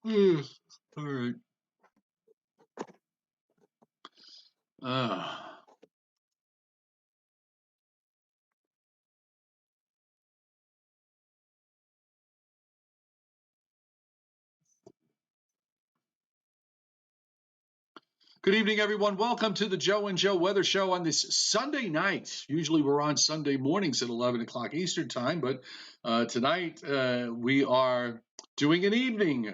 Mm, all right. Uh, Good evening, everyone. Welcome to the Joe and Joe Weather Show on this Sunday night. Usually we're on Sunday mornings at 11 o'clock Eastern Time, but tonight we are doing an evening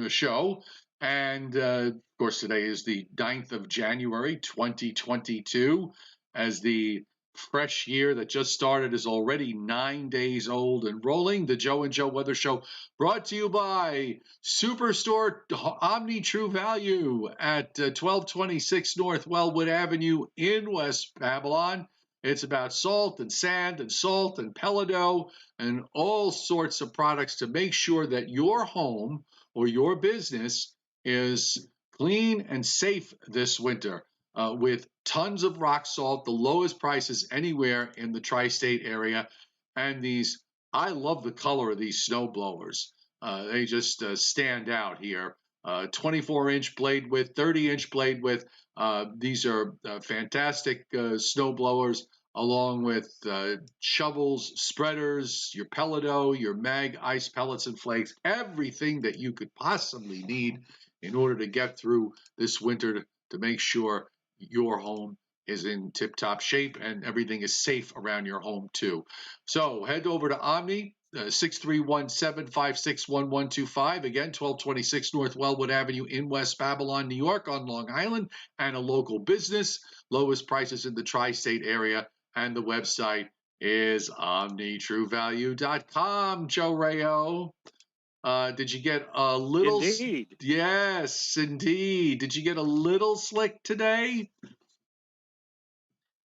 show. And of course, today is the 9th of January, 2022, as the fresh year that just started is already 9 days old and rolling. The Joe and Joe Weather Show brought to you by Superstore Omni True Value at 1226 North Wellwood Avenue in West Babylon. It's about salt and sand and salt and Pelado and all sorts of products to make sure that your home or your business is clean and safe this winter. With tons of rock salt, the lowest prices anywhere in the tri-state area, and I love the color of these snow blowers. They just stand out here. 24-inch blade width, 30-inch blade width. These are fantastic snow blowers, along with shovels, spreaders, your Pelado, your mag, ice pellets and flakes, everything that you could possibly need in order to get through this winter to make sure your home is in tip-top shape and everything is safe around your home too. So head over to Omni, 631-756-1125. Again, 1226 North Wellwood Avenue in West Babylon, New York on Long Island, and a local business. Lowest prices in the tri-state area, and the website is omnitruevalue.com. Joe Rayo. Did you get a little? Indeed. Yes, indeed. Did you get a little slick today?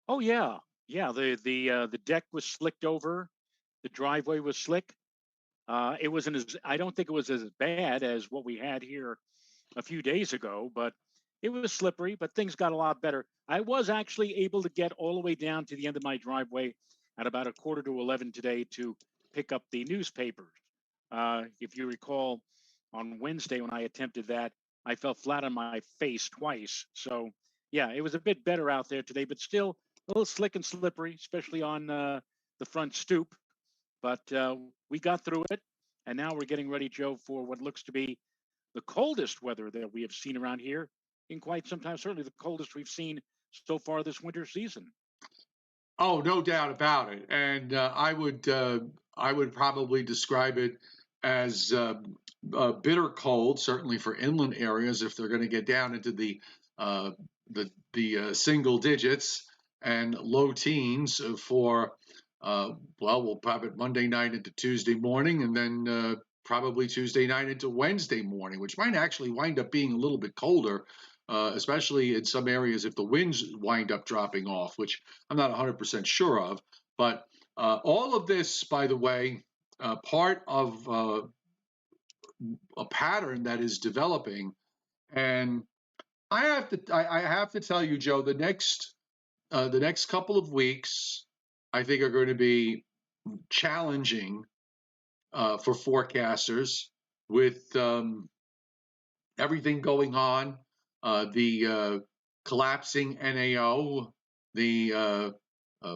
Oh yeah, yeah. The deck was slicked over. The driveway was slick. It wasn't as I don't think it was as bad as what we had here a few days ago, but it was slippery. But things got a lot better. I was actually able to get all the way down to the end of my driveway at about a quarter to 11 today to pick up the newspapers. If you recall, on Wednesday when I attempted that, I fell flat on my face twice. So yeah, it was a bit better out there today, but still a little slick and slippery, especially on the front stoop. But we got through it, and now we're getting ready, Joe, for what looks to be the coldest weather that we have seen around here in quite some time. Certainly the coldest we've seen so far this winter season. Oh, no doubt about it. And I would probably describe it as bitter cold, certainly for inland areas, if they're going to get down into uh, the single digits and low teens for we'll probably Monday night into Tuesday morning, and then probably Tuesday night into Wednesday morning, which might actually wind up being a little bit colder. Especially in some areas if the winds wind up dropping off, which I'm not 100% sure of. But all of this, by the way, part of a pattern that is developing. And I have to tell you, Joe, the next couple of weeks, I think are going to be challenging for forecasters with everything going on, the collapsing NAO, the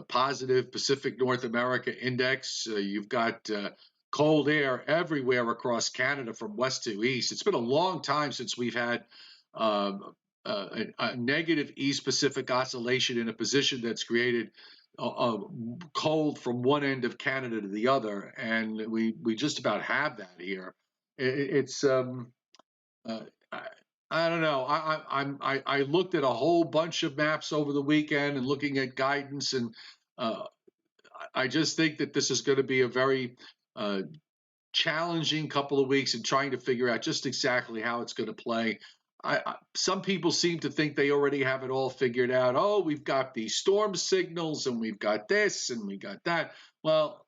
positive Pacific North America Index. You've got cold air everywhere across Canada from west to east. It's been a long time since we've had a negative East Pacific oscillation in a position that's created cold from one end of Canada to the other, and we just about have that here. It's uh, I don't know. I looked at a whole bunch of maps over the weekend and looking at guidance, and uh, I just think that this is going to be a very uh, challenging couple of weeks in trying to figure out just exactly how it's going to play. Some people seem to think they already have it all figured out. Oh, we've got these storm signals, and we've got this, and we got that. Well,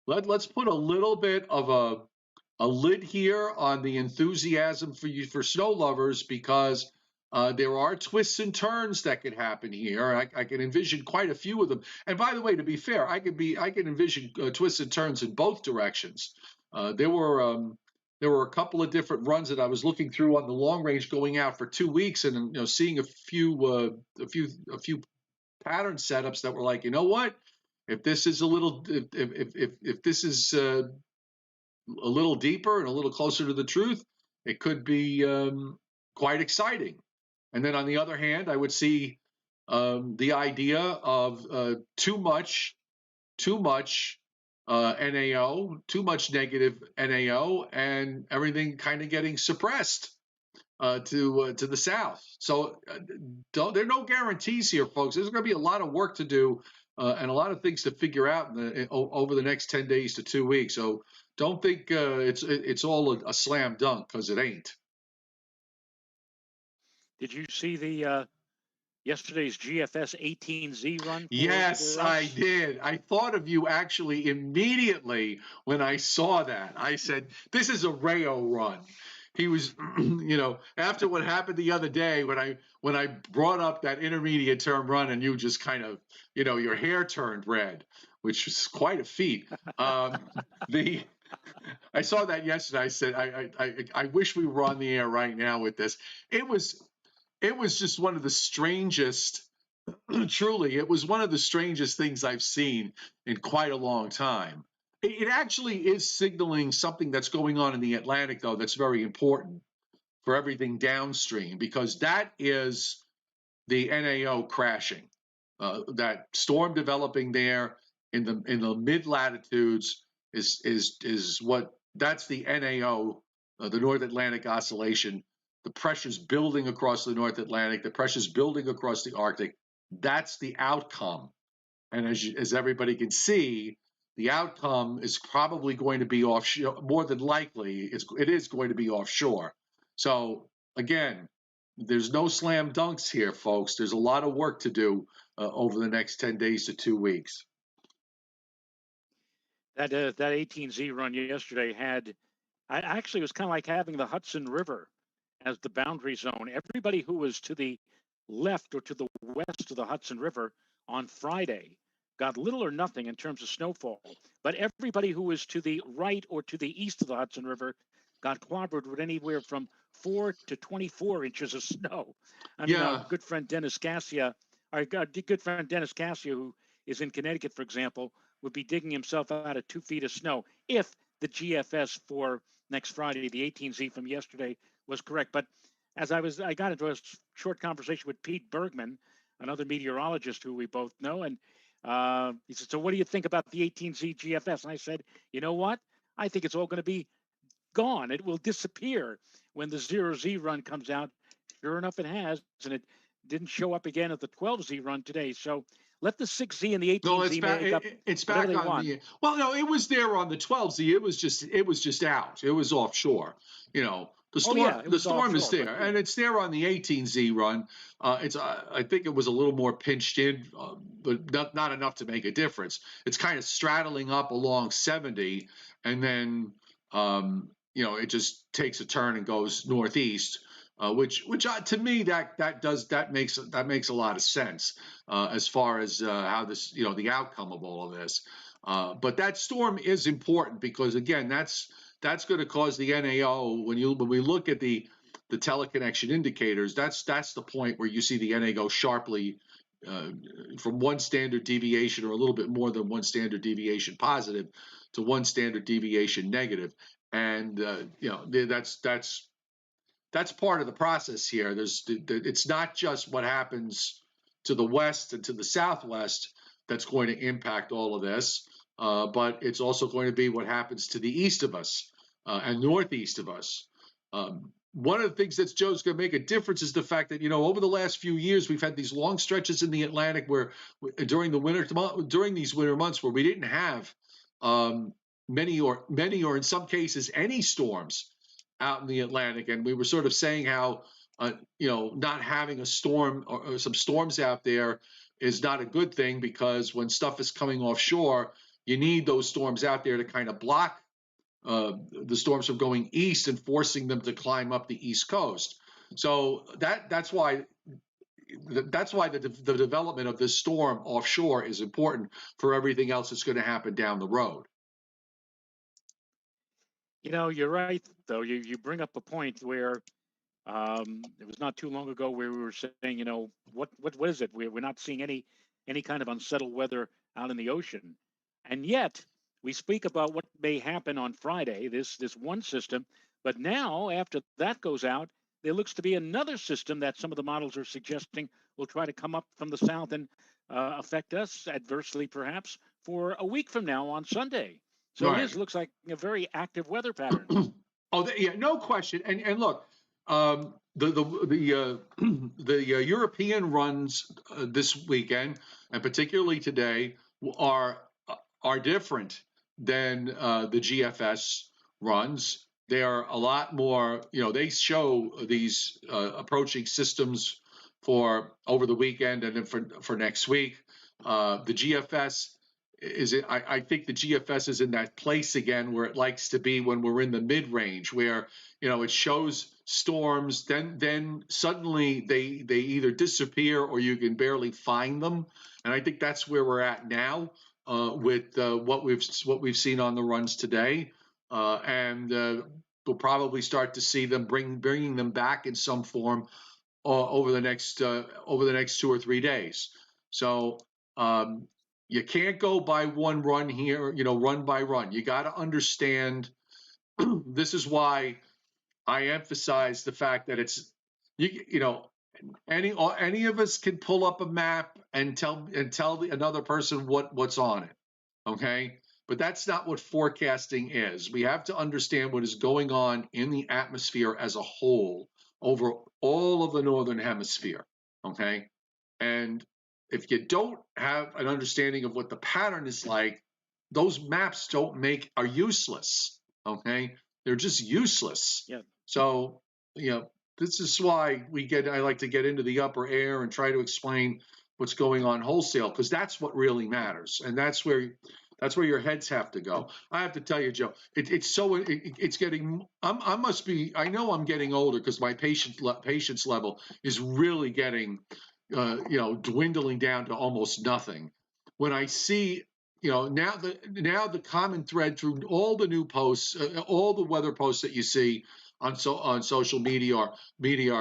let's put a little bit of a lid here on the enthusiasm for snow lovers, because there are twists and turns that could happen here. I can envision quite a few of them. And by the way, to be fair, I can envision twists and turns in both directions. There were there were a couple of different runs that I was looking through on the long range going out for 2 weeks, and seeing a few pattern setups that were like, you know what, if this is a little if this is a little deeper and a little closer to the truth, it could be quite exciting. And then on the other hand, I would see the idea of too much NAO, too much negative NAO, and everything kind of getting suppressed to the south. So there are no guarantees here, folks. There's going to be a lot of work to do and a lot of things to figure out over the next 10 days to 2 weeks. So don't think it's all a slam dunk, because it ain't. Did you see the yesterday's GFS 18Z run Yes, for I us? did. I thought of you actually immediately when I saw that. I said, this is a Rayo run. He was, after what happened the other day when I brought up that intermediate term run, and you just kind of, your hair turned red, which was quite a feat. The I saw that yesterday. I said, I wish we were on the air right now with this. It was just one of the strangest. Truly, it was one of the strangest things I've seen in quite a long time. It actually is signaling something that's going on in the Atlantic, though, that's very important for everything downstream, because that is the NAO crashing. That storm developing there in the mid latitudes is what that's the NAO, the North Atlantic Oscillation. The pressure's building across the North Atlantic. The pressure's building across the Arctic. That's the outcome. And as everybody can see, the outcome is probably going to be offshore. More than likely, it is going to be offshore. So again, there's no slam dunks here, folks. There's a lot of work to do over the next 10 days to 2 weeks. That 18Z run yesterday I actually, it was kind of like having the Hudson River as the boundary zone. Everybody who was to the left or to the west of the Hudson River on Friday got little or nothing in terms of snowfall. But everybody who was to the right or to the east of the Hudson River got clobbered with anywhere from 4 to 24 inches of snow. I mean, our Yeah. good friend Dennis Cassia, who is in Connecticut, for example, would be digging himself out of 2 feet of snow if the GFS for next Friday, the 18Z from yesterday, was correct. But as I got into a short conversation with Pete Bergman, another meteorologist who we both know, and he said, "So what do you think about the 18Z GFS?" And I said, "You know what? I think it's all going to be gone. It will disappear when the 0Z run comes out." Sure enough, it has, and it didn't show up again at the 12Z run today. So let the 6Z and the No, 18Z make up it's whatever back they on want. the. Well, no, it was there on the 12Z. It was just out. It was offshore. The Oh storm yeah, it the was storm is offshore, but there, and it's there on the 18Z run. It's I think it was a little more pinched in, but not enough to make a difference. It's kind of straddling up along 70, and then it just takes a turn and goes northeast. Which to me that makes a lot of sense as far as how this the outcome of all of this. But that storm is important because again that's going to cause the NAO when we look at the teleconnection indicators. That's the point where you see the NA go sharply uh, from one standard deviation or a little bit more than one standard deviation positive to one standard deviation negative, and that's part of the process here. It's not just what happens to the west and to the southwest that's going to impact all of this, but it's also going to be what happens to the east of us and northeast of us. One of the things that Joe's going to make a difference is the fact that over the last few years we've had these long stretches in the Atlantic where during these winter months where we didn't have many or in some cases any storms out in the Atlantic, and we were sort of saying how not having a storm or some storms out there is not a good thing, because when stuff is coming offshore, you need those storms out there to kind of block the storms from going east and forcing them to climb up the east coast. So that's why the development of this storm offshore is important for everything else that's going to happen down the road. You're right, though. You bring up a point where it was not too long ago where we were saying, what is it? We're not seeing any kind of unsettled weather out in the ocean, and yet we speak about what may happen on Friday. This one system, but now after that goes out, there looks to be another system that some of the models are suggesting will try to come up from the south and affect us adversely, perhaps for a week from now on Sunday. So it Right. is looks like a very active weather pattern. Oh, yeah, no question. And look, the European runs this weekend, and particularly today, are are different than the GFS runs. They are a lot more. They show these approaching systems for over the weekend and then for next week. The GFS is it, I think the GFS is in that place again where it likes to be when we're in the mid range, where it shows storms, then suddenly they either disappear or you can barely find them, and I think that's where we're at now with what we've seen on the runs today, and we'll probably start to see them bringing them back in some form over the next 2 or 3 days. So um, you can't go by one run here, run by run. You got to understand. This is why I emphasize the fact that it's you know any of us can pull up a map and tell another person what's on it. Okay, but that's not what forecasting is. We have to understand what is going on in the atmosphere as a whole over all of the northern hemisphere. Okay, and if you don't have an understanding of what the pattern is like, those maps are useless. Okay, they're just useless. Yeah. So this is why I like to get into the upper air and try to explain what's going on wholesale, because that's what really matters, and that's where your heads have to go. I have to tell you, Joe, it's getting. I know I'm getting older because my patience level is really getting, dwindling down to almost nothing. When I see, now the common thread through all the new posts, all the weather posts that you see on social media are, the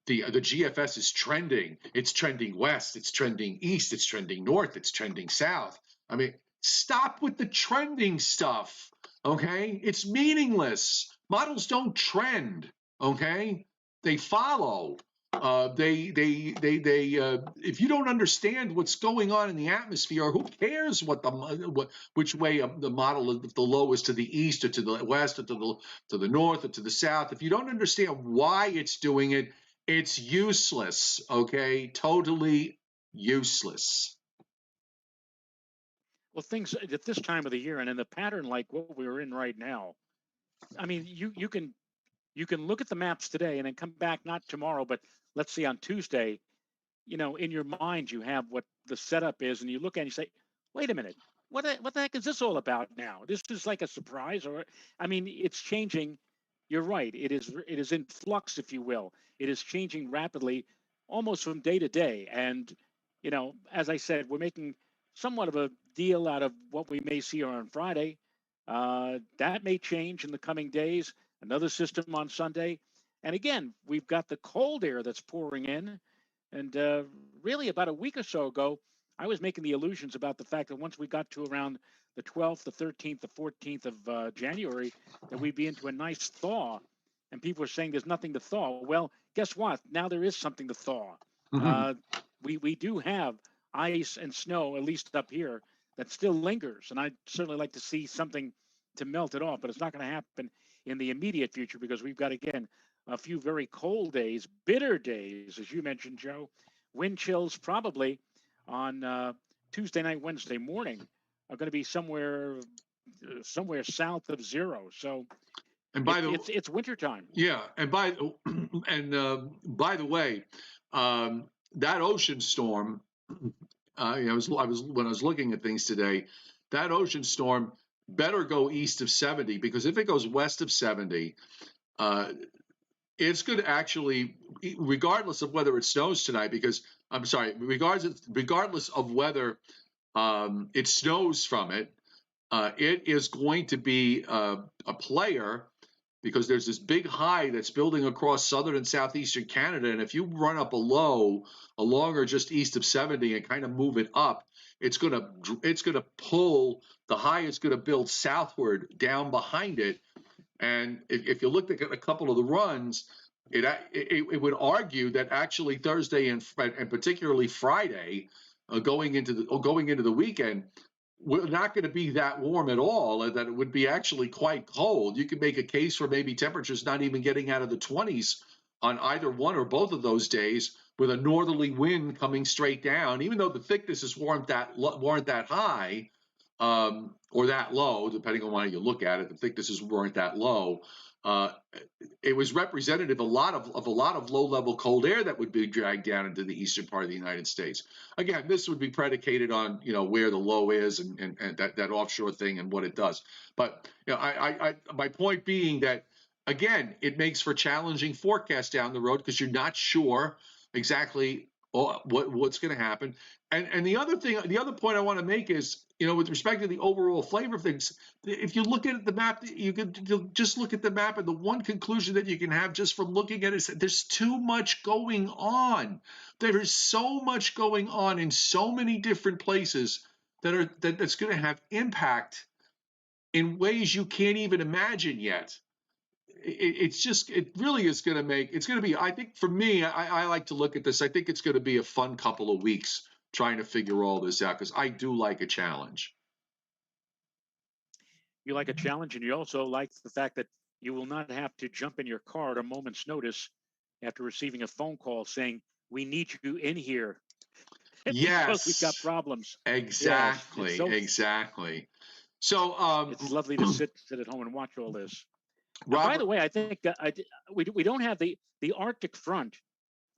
GFS is trending. It's trending west. It's trending east. It's trending north. It's trending south. I mean, stop with the trending stuff. Okay, it's meaningless. Models don't trend. Okay, they follow. If you don't understand what's going on in the atmosphere, who cares which way the model of the low is, to the east or to the west or to the north or to the south? If you don't understand why it's doing it, it's useless. Okay, totally useless. Well, things at this time of the year and in the pattern like what we're in right now. I mean, you can look at the maps today and then come back not tomorrow, but let's see on Tuesday. In your mind you have what the setup is, and you look at it and you say, "Wait a minute, what the heck is this all about now? This is like a surprise." Or, I mean, it's changing. You're right. It is in flux, if you will. It is changing rapidly, almost from day to day. And as I said, we're making somewhat of a deal out of what we may see on Friday. That may change in the coming days. Another system on Sunday, and again, we've got the cold air that's pouring in. And really, about a week or so ago, I was making the illusions about the fact that once we got to around the 12th, the 13th, the 14th of January, that we'd be into a nice thaw. And people were saying there's nothing to thaw. Well, guess what? Now there is something to thaw. Mhm. Uh, we do have ice and snow, at least up here, that still lingers. And I'd certainly like to see something to melt it off, but it's not going to happen in the immediate future because we've got, again, a few very cold days, bitter days, as you mentioned, Joe. Wind chills probably on Tuesday night, Wednesday morning are going to be somewhere south of zero. So And it, by the it's wintertime. Yeah, and by the way, that ocean storm. I was when I was looking at things today. That ocean storm better go east of 70, because if it goes west of 70, uh, it's going to actually, regardless of whether it snows tonight, because I'm sorry, regardless of whether it snows from it, it is going to be a player because there's this big high that's building across southern and southeastern Canada. And if you run up a low along or just east of 70 and kind of move it up, it's gonna pull the high. It's gonna build southward down behind it. And if you looked at a couple of the runs, it would argue that actually Thursday and particularly Friday, going into the weekend, we're not going to be that warm at all, and that it would be actually quite cold. You could make a case for maybe temperatures not even getting out of the 20s on either one or both of those days, with a northerly wind coming straight down. Even though the thicknesses weren't that high, or that low, depending on how you look at it, the thicknesses weren't that low. Uh, it was representative of a lot of low-level cold air that would be dragged down into the eastern part of the United States. Again, this would be predicated on where the low is and that offshore thing and what it does. But my point being that, again, it makes for challenging forecasts down the road because you're not sure exactly what's going to happen. And the other point I want to make is, with respect to the overall flavor of things, if you look at the map, you could just look at the map, and the one conclusion that you can have just from looking at it is that there's too much going on. There is so much going on in so many different places that's going to have impact in ways you can't even imagine yet. It really is going to it's going to be, I think for me, I like to look at this. I think it's going to be a fun couple of weeks trying to figure all this out because I do like a challenge. You like a challenge, and you also like the fact that you will not have to jump in your car at a moment's notice after receiving a phone call saying, "We need you in here because we've got Yes, problems." Yes, exactly. So, it's lovely to sit at home and watch all this. And by the Robert, way, I think we don't have the Arctic front.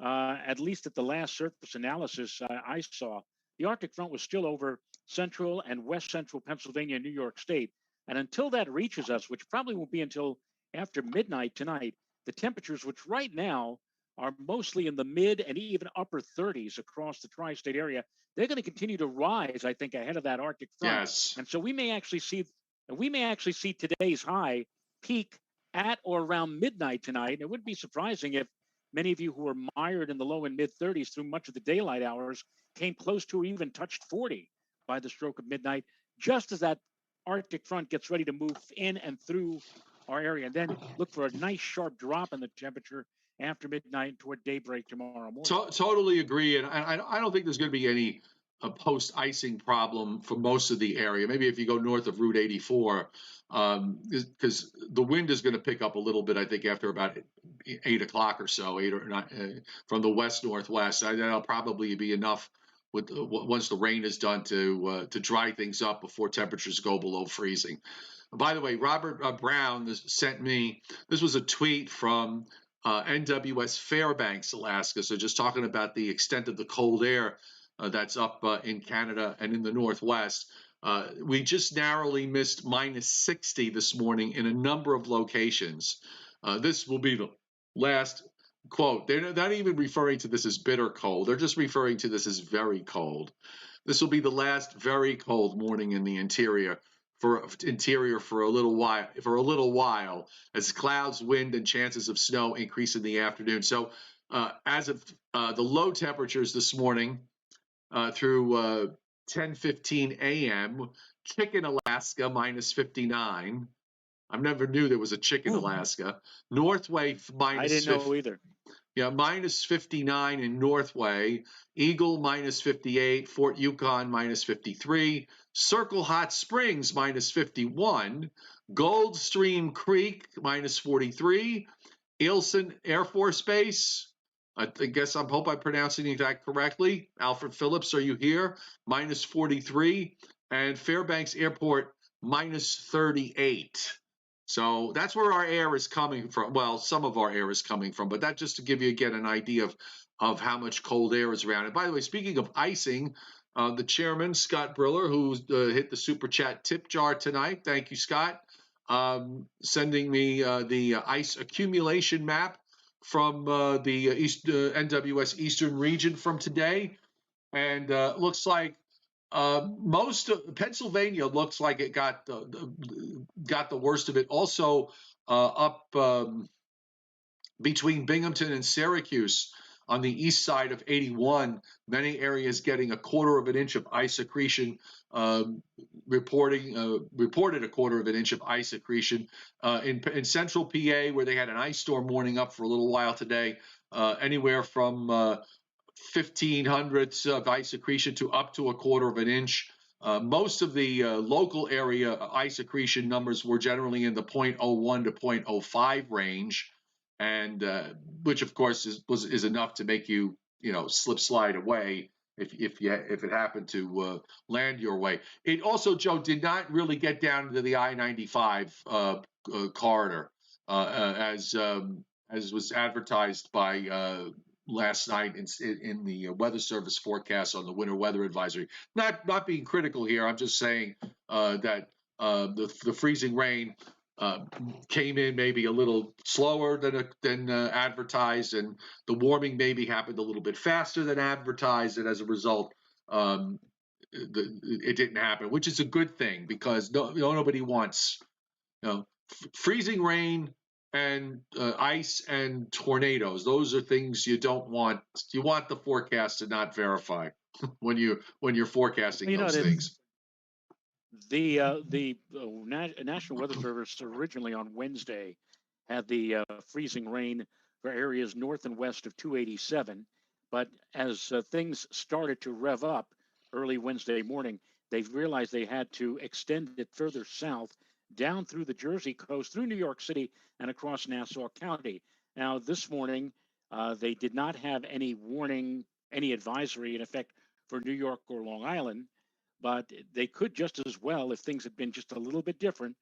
At least at the last surface analysis I saw, the Arctic front was still over central and west central Pennsylvania and New York State. And until that reaches us, which probably won't be until after midnight tonight, the temperatures, which right now are mostly in the mid and even upper 30s across the tri state area, they're going to continue to rise, I think, ahead of that Arctic front. yes. And so we may actually see today's high peak at or around midnight tonight. And it wouldn't be surprising if many of you who were mired in the low and mid 30s through much of the daylight hours came close to or even touched 40 by the stroke of midnight, just as that Arctic front gets ready to move in and through our area. And then look for a nice sharp drop in the temperature after midnight toward daybreak tomorrow morning. Totally agree, and I don't think there's going to be any post icing problem for most of the area. Maybe if you go north of Route 84, because the wind is going to pick up a little bit. I think after about 8 o'clock or so, 8 or 9 from the west northwest. That'll probably be enough once the rain is done to dry things up before temperatures go below freezing. By the way, Robert Brown sent me. This was a tweet from NWS Fairbanks, Alaska. So just talking about the extent of the cold air that's up in Canada and in the Northwest. We just narrowly missed -60 this morning in a number of locations. This will be the last quote. They're not even referring to this as bitter cold. They're just referring to this as very cold. This will be the last very cold morning in the interior for a little while as clouds, wind, and chances of snow increase in the afternoon. So as of the low temperatures this morning through 10:15 a.m., Chicken, Alaska -59. I never knew there was a Chicken, Alaska. Northway I didn't know either. Yeah, -59 in Northway, Eagle -58, Fort Yukon -53, Circle Hot Springs -51, Goldstream Creek -43, Ilson Air Force Base. I guess I hope I'm pronouncing that correctly. Alfred Phillips, are you here? -43, and Fairbanks Airport -38. So that's where our air is coming from. Well, some of our air is coming from, but that just to give you again an idea of how much cold air is around. And by the way, speaking of icing, the chairman, Scott Briller, who hit the super chat tip jar tonight. Thank you, Scott. Sending me the ice accumulation map from the NWS Eastern region from today. And looks like Most of Pennsylvania looks like it got the worst of it. Also, up between Binghamton and Syracuse on the east side of 81, many areas getting a quarter of an inch of ice accretion. Reported a quarter of an inch of ice accretion in central PA, where they had an ice storm warning up for a little while today. Anywhere from 1,500ths of ice accretion to up to a quarter of an inch. Most of the local area ice accretion numbers were generally in the 0.01 to 0.05 range, and which of course is enough to make you slip slide away if it happened to land your way. It also, Joe, did not really get down to the I-95 corridor as was advertised by last night in the Weather Service forecast on the winter weather advisory. Not being critical here, I'm just saying that the freezing rain came in maybe a little slower than advertised, and the warming maybe happened a little bit faster than advertised, and as a result, it didn't happen, which is a good thing because nobody wants freezing rain and ice and tornadoes. Those are things you don't want. You want the forecast to not verify when you're forecasting those things. The National Weather Service originally on Wednesday had the freezing rain for areas north and west of 287, but as things started to rev up early Wednesday morning, they realized they had to extend it further south down through the Jersey coast, through New York City, and across Nassau County. Now, this morning, they did not have any warning, any advisory in effect for New York or Long Island, but they could just as well, if things had been just a little bit different,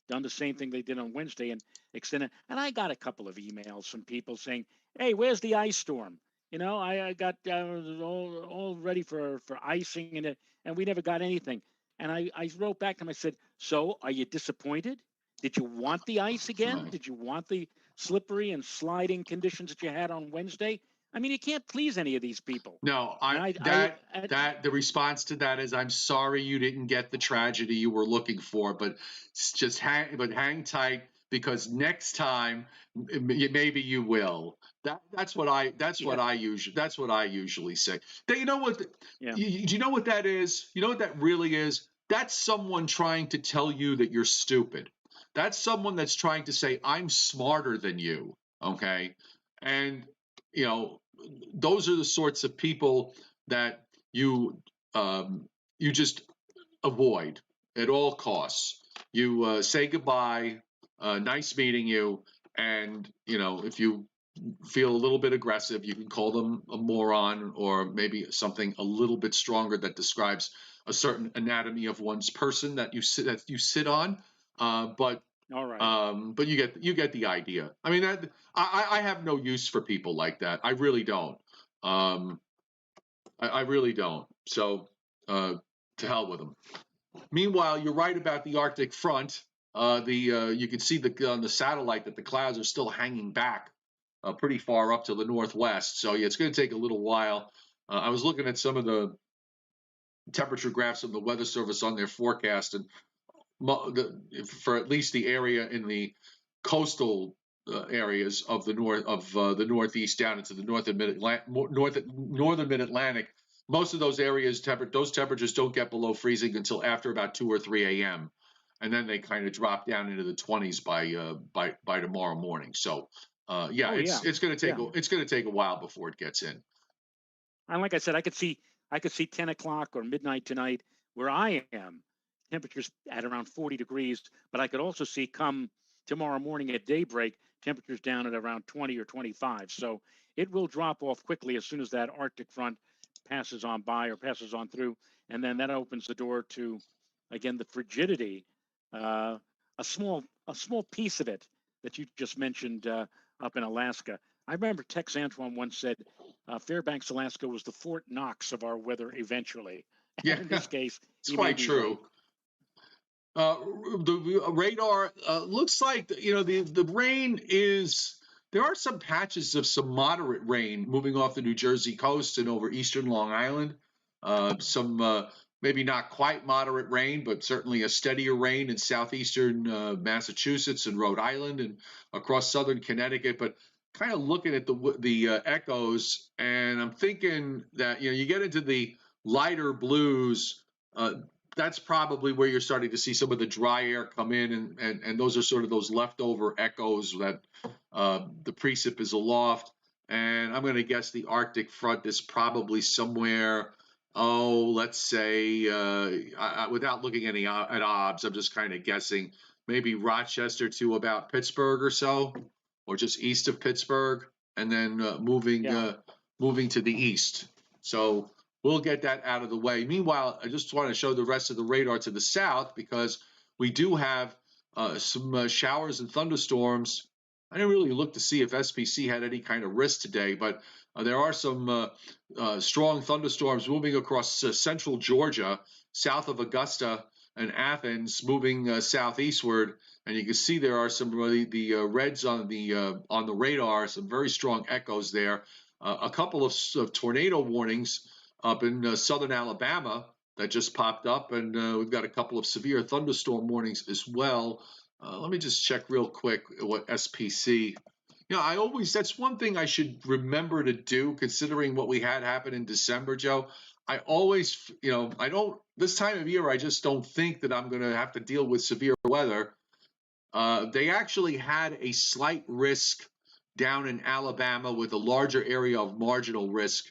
done the same thing they did on Wednesday and extended. And I got a couple of emails from people saying, "Hey, where's the ice storm? I got all ready for icing, and we never got anything." And I wrote back to them. I said, "So, are you disappointed? Did you want the ice again? Right. Did you want the slippery and sliding conditions that you had on Wednesday? I mean, you can't please any of these people." No, the response to that is, I'm sorry you didn't get the tragedy you were looking for, but just hang tight, because next time maybe you will. That's what I usually say. You know what? Yeah. Do you know what that is? You know what that really is? That's someone trying to tell you that you're stupid. That's someone that's trying to say, I'm smarter than you. Okay. And, those are the sorts of people that you just avoid at all costs. You say goodbye, nice meeting you, and if you feel a little bit aggressive, you can call them a moron, or maybe something a little bit stronger that describes a certain anatomy of one's person that you sit on. But All right. but you get the idea. I mean, I have no use for people like that. I really don't. I really don't. So to hell with them. Meanwhile, you're right about the Arctic front. You can see on the satellite that the clouds are still hanging back pretty far up to the northwest. So yeah, it's going to take a little while. I was looking at some of the temperature graphs of the Weather Service on their forecast, and for at least the area in the coastal areas of the northeast down into the northern mid Atlantic, most of those areas those temperatures don't get below freezing until after about 2 or 3 a.m. and then they kind of drop down into the 20s by tomorrow morning. So it's going to take a while before it gets in. And like I said, I could see 10 o'clock or midnight tonight where I am, temperatures at around 40 degrees, but I could also see come tomorrow morning at daybreak, temperatures down at around 20 or 25. So it will drop off quickly as soon as that Arctic front passes on by or passes on through. And then that opens the door to, again, the frigidity, a small piece of it that you just mentioned up in Alaska. I remember Tex Antoine once said, Fairbanks, Alaska was the Fort Knox of our weather eventually. Yeah, in this case, it's quite true. Right. The radar looks like the rain is. There are some patches of some moderate rain moving off the New Jersey coast and over eastern Long Island. Some maybe not quite moderate rain, but certainly a steadier rain in southeastern Massachusetts and Rhode Island and across southern Connecticut. But kind of looking at the echoes, and I'm thinking that you get into the lighter blues. That's probably where you're starting to see some of the dry air come in, and those are sort of those leftover echoes that the precip is aloft. And I'm going to guess the Arctic front is probably somewhere, let's say, without looking at odds, I'm just kind of guessing maybe Rochester to about Pittsburgh or so, or just east of Pittsburgh, and then moving to the east. So we'll get that out of the way. Meanwhile, I just want to show the rest of the radar to the south because we do have some showers and thunderstorms. I didn't really look to see if SPC had any kind of risk today, but there are some strong thunderstorms moving across central Georgia, south of Augusta and Athens, moving southeastward. And you can see there are some of the reds on the radar, some very strong echoes there. A couple of tornado warnings up in southern Alabama that just popped up, and we've got a couple of severe thunderstorm warnings as well. Let me just check real quick what SPC. That's one thing I should remember to do, considering what we had happen in December, Joe. I always, I don't, this time of year, I just don't think that I'm going to have to deal with severe weather. They actually had a slight risk down in Alabama with a larger area of marginal risk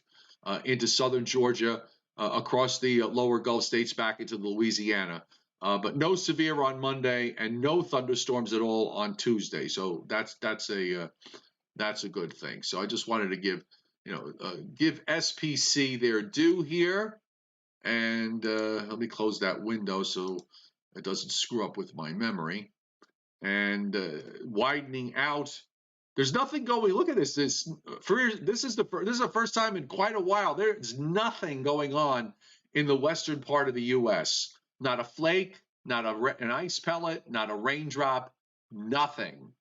into southern Georgia, across the lower Gulf states back into Louisiana. But no severe on Monday and no thunderstorms at all on Tuesday. So that's a good thing. So I just wanted to give SPC their due here. And let me close that window so it doesn't screw up with my memory. And widening out. There's nothing going. Look at this. This is the first time in quite a while. There's nothing going on in the western part of the U.S. Not a flake, not an ice pellet, not a raindrop, nothing.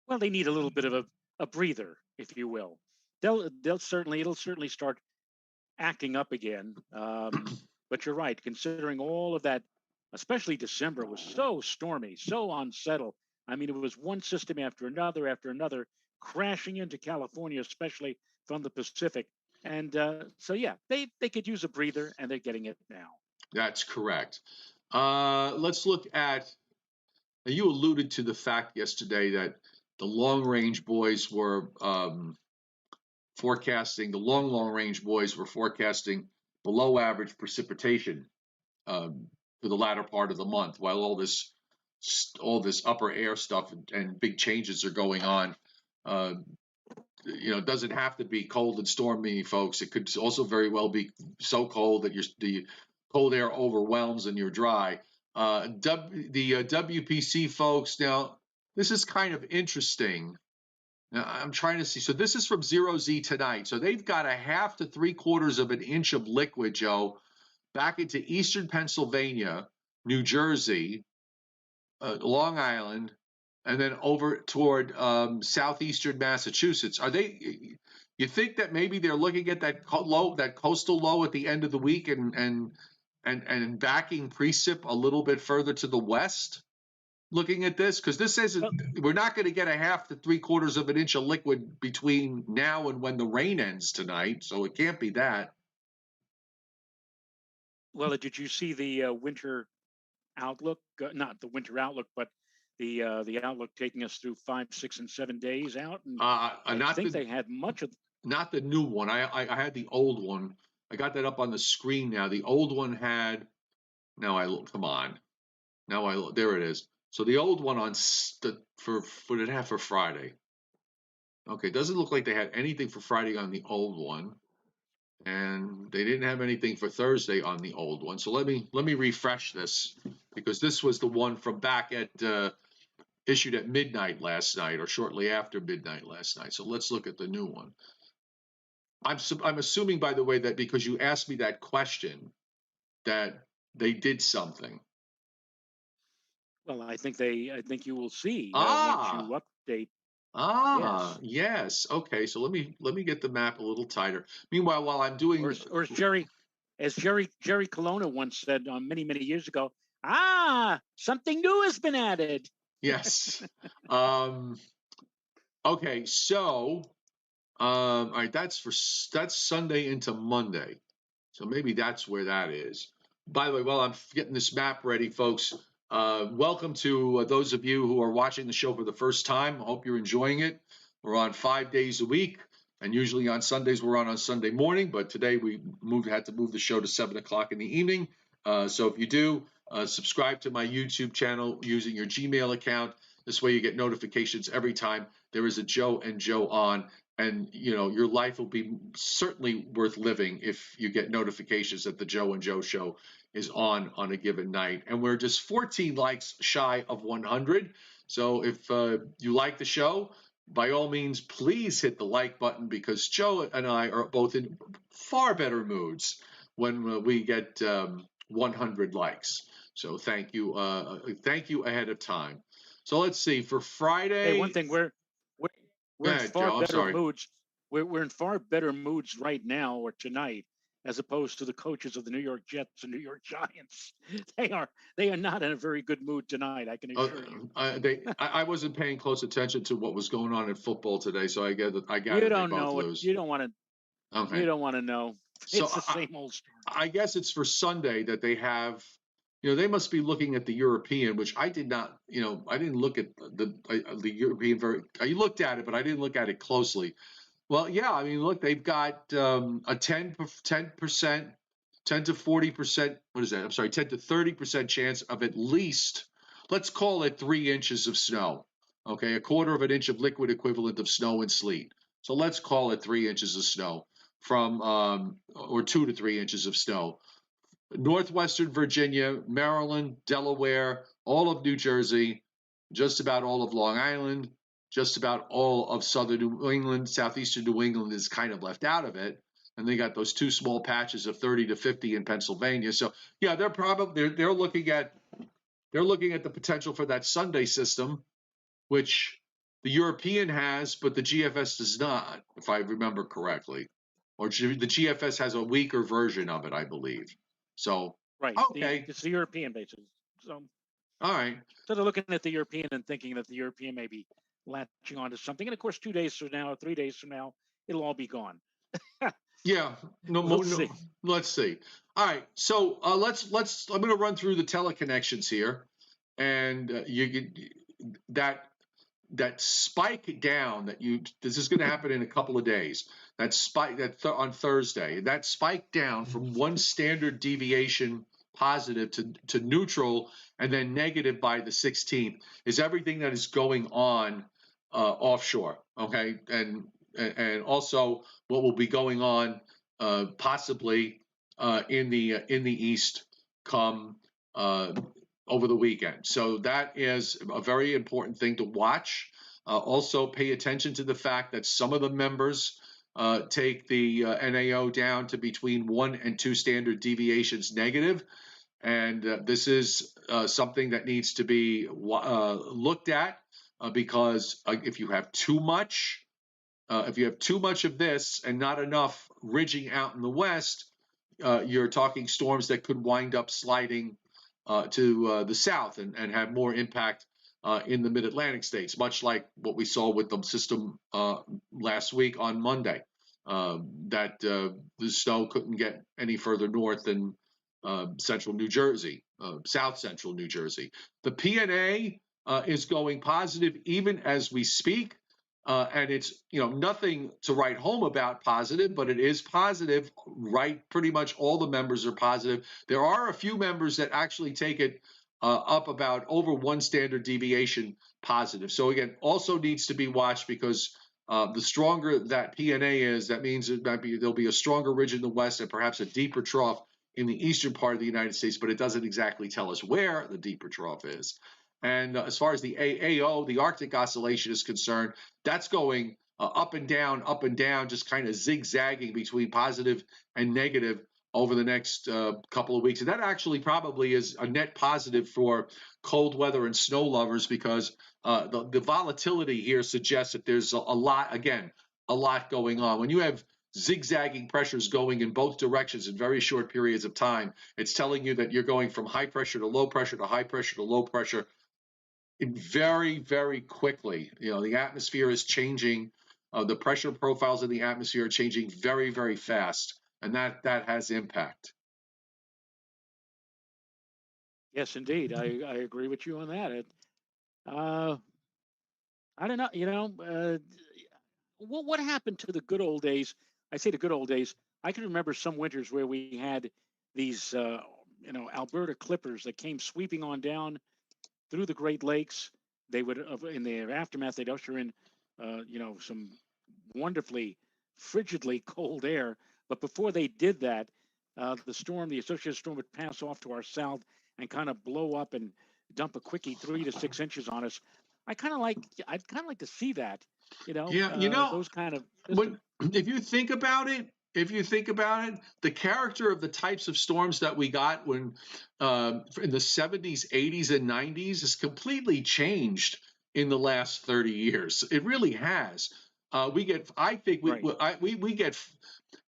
Well, they need a little bit of a breather, if you will. It'll certainly start acting up again. But you're right, considering all of that, especially December was so stormy, so unsettled. I mean, it was one system after another, crashing into California, especially from the Pacific. And so, yeah, they could use a breather, and they're getting it now. That's correct. Let's look at. You alluded to the fact yesterday that the long range boys were forecasting. The long range boys were forecasting below average precipitation for the latter part of the month, while all this upper air stuff and big changes are going on. It doesn't have to be cold and stormy, folks. It could also very well be so cold that the cold air overwhelms and you're dry. The WPC folks, now this is kind of interesting. Now, I'm trying to see. So this is from 0Z tonight. So they've got a half to 3/4 of an inch of liquid, Joe, back into eastern Pennsylvania, New Jersey, Long Island, and then over toward southeastern Massachusetts. You think that maybe they're looking at that coastal low at the end of the week and backing precip a little bit further to the west? Looking at this, because this says we're not going to get a half to 3/4 of an inch of liquid between now and when the rain ends tonight, so it can't be that. Well, did you see the winter outlook? Not the winter outlook, but the outlook taking us through 5, 6, and 7 days out. And I think they had much of. Not the new one. I had the old one. I got that up on the screen now. The old one had. Come on. There it is. So the old one on for what did it have for Friday? Okay, doesn't look like they had anything for Friday on the old one, and they didn't have anything for Thursday on the old one. So let me refresh this, because this was the one from back at issued at midnight last night or shortly after midnight last night. So let's look at the new one. I'm assuming, by the way, that because you asked me that question, that they did something. Well, I think you will see once you update. Yes. Okay. So let me get the map a little tighter. Meanwhile, while I'm doing, or is Jerry as Jerry Colonna once said many years ago, something new has been added. Yes. Okay, so all right, that's Sunday into Monday. So maybe that's where that is. By the way, while I'm getting this map ready, folks, welcome to those of you who are watching the show for the first time. I hope you're enjoying it. We're on 5 days a week, and usually on Sundays we're on Sunday morning. But today we had to move the show to 7 o'clock in the evening. So if you do, subscribe to my YouTube channel using your Gmail account. This way you get notifications every time there is a Joe and Joe on, and your life will be certainly worth living if you get notifications that the Joe and Joe show is on a given night. And we're just 14 likes shy of 100. So if you like the show, by all means, please hit the like button, because Joe and I are both in far better moods when we get 100 likes. So thank you ahead of time. So let's see, for Friday. Hey, one thing, we're in far Joe, I'm better sorry. moods. We're in far better moods right now or tonight, as opposed to the coaches of the New York Jets and New York Giants. They are not in a very good mood tonight, I can assure you. I wasn't paying close attention to what was going on in football today, so I You gather they don't both know it. lose. You don't want to. Okay, You don't want to know. so It's the same old story. I guess it's for Sunday that they have. They must be looking at the European, which I did not. I didn't look at the European very. I looked at it, but I didn't look at it closely. Well, yeah, I mean, look, they've got a 10%, 10 to 40%, what is that? I'm sorry, 10 to 30% chance of at least, let's call it 3 inches of snow. Okay, a quarter of an inch of liquid equivalent of snow and sleet. So let's call it 3 inches of snow or 2 to 3 inches of snow. Northwestern Virginia, Maryland, Delaware, all of New Jersey, just about all of Long Island, just about all of southern New England. Southeastern New England is kind of left out of it. And they got those 2 small patches of 30 to 50 in Pennsylvania. So yeah, they're looking at the potential for that Sunday system, which the European has, but the GFS does not, if I remember correctly. Or the GFS has a weaker version of it, I believe. So, Right. okay. It's the European basis. So, all right. So they're looking at the European and thinking that the European may be latching onto something. And of course, 2 days from now, 3 days from now, it'll all be gone. Yeah. We'll see. Let's see. All right. So I'm going to run through the teleconnections here, and that spike down this is going to happen in a couple of days. That spike on Thursday, that spike down from one standard deviation positive to neutral and then negative by the 16th is everything that is going on offshore. Okay, and also what will be going on possibly in the east come over the weekend. So that is a very important thing to watch. Also, pay attention to the fact that some of the members take the NAO down to between 1 and 2 standard deviations negative. And this is something that needs to be looked at because if you have too much of this and not enough ridging out in the west, you're talking storms that could wind up sliding to the south and have more impact in the mid-Atlantic states, much like what we saw with the system last week on Monday, that the snow couldn't get any further north than central New Jersey, south central New Jersey. The PNA is going positive even as we speak. And it's nothing to write home about positive, but it is positive. Right, pretty much all the members are positive. There are a few members that actually take it up about over 1 standard deviation positive. So again, also needs to be watched because the stronger that PNA is, that means there'll be a stronger ridge in the west and perhaps a deeper trough in the eastern part of the United States, but it doesn't exactly tell us where the deeper trough is. And as far as the AAO, the Arctic Oscillation is concerned, that's going up and down, just kind of zigzagging between positive and negative over the next couple of weeks. And that actually probably is a net positive for cold weather and snow lovers because the volatility here suggests that there's a lot going on. When you have zigzagging pressures going in both directions in very short periods of time. It's telling you that you're going from high pressure to low pressure to high pressure to low pressure very, very quickly. The atmosphere is changing. The pressure profiles in the atmosphere are changing very, very fast, and that has impact. Yes, indeed. I agree with you on that. Uh, I don't know. What happened to the good old days? I say the good old days. I can remember some winters where we had these, Alberta clippers that came sweeping on down through the Great Lakes. They would, in their aftermath, they'd usher in, some wonderfully frigidly cold air. But before they did that, the associated storm, would pass off to our south and kind of blow up and dump a quickie 3 to 6 inches on us. I'd kind of like to see that, Yeah, those kind of systems. when if you think about it, the character of the types of storms that we got when in the 70s, 80s, and 90s has completely changed in the last 30 years. It really has. We get, I think Right.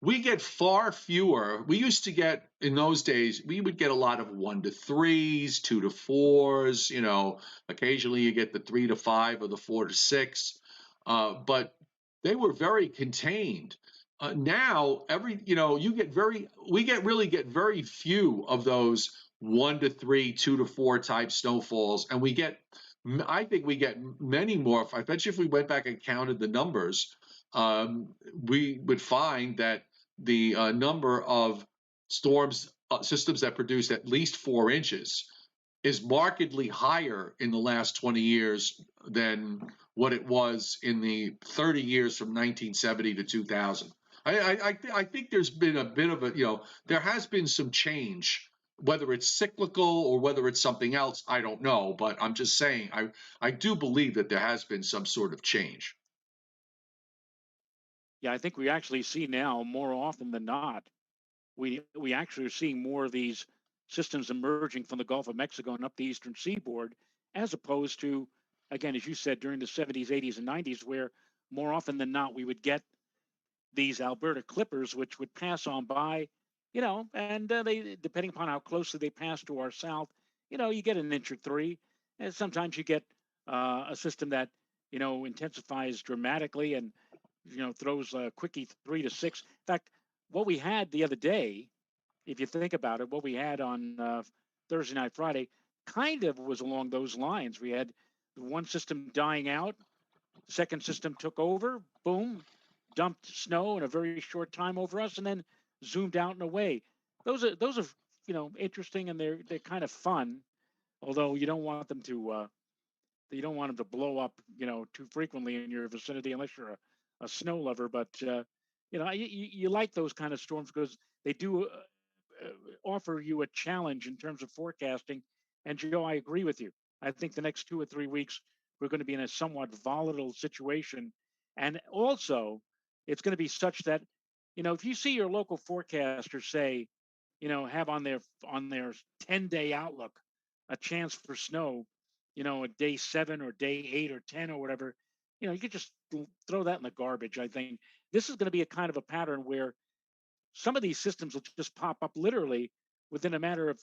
we get far fewer. We used to get in those days, we would get a lot of 1 to 3s, 2 to 4s. Occasionally you get the 3 to 5 or the 4 to 6, but they were very contained. Now we get very few of those 1 to 3, 2 to 4 type snowfalls, and I think we get many more. I bet you if we went back and counted the numbers, we would find that the number of storms systems that produce at least 4 inches is markedly higher in the last 20 years than what it was in the 30 years from 1970 to 2000. I think there's been a bit of there has been some change. Whether it's cyclical or whether it's something else, I don't know. But I'm just saying, I do believe that there has been some sort of change. Yeah, I think we actually see now more often than not. We actually are seeing more of these systems emerging from the Gulf of Mexico and up the eastern seaboard, as opposed to, again, as you said, during the 70s, 80s, and 90s, where more often than not we would get these Alberta clippers, which would pass on by, and they, depending upon how closely they pass to our south, you get an inch or three, and sometimes you get a system that intensifies dramatically and throws a quickie 3 to 6. In fact, what we had the other day, if you think about it, what we had on Thursday night, Friday, kind of was along those lines. We had one system dying out, the second system took over, boom, dumped snow in a very short time over us, and then zoomed out and away. Those are interesting, and they're kind of fun. Although you don't want them to blow up too frequently in your vicinity unless you're a snow lover. But you like those kind of storms because they do offer you a challenge in terms of forecasting. And Joe, I agree with you. I think the next 2 or 3 weeks we're going to be in a somewhat volatile situation, and also it's going to be such that if you see your local forecaster say, have on their 10-day outlook a chance for snow, a day 7 or day 8 or 10 or whatever, you could just throw that in the garbage. I think this is going to be a kind of a pattern where some of these systems will just pop up literally within a matter of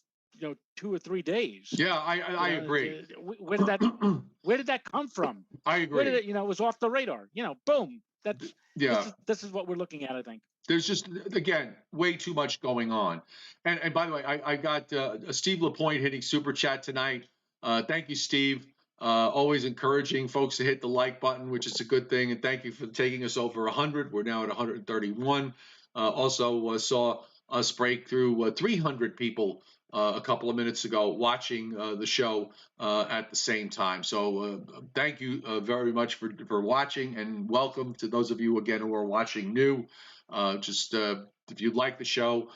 2 or 3 days. Yeah, I agree. Where did that come from? I Where did agree. it was off the radar? Boom. That's Yeah. this is what we're looking at, I think. There's just, again, way too much going on. And by the way, I got Steve Lapointe hitting super chat tonight. Thank you, Steve. Always encouraging folks to hit the like button, which is a good thing. And thank you for taking us over 100. We're now at 131. Also saw us break through 300 people a couple of minutes ago watching the show at the same time. So thank you very much for watching, and welcome to those of you again who are watching new. If you'd like the show,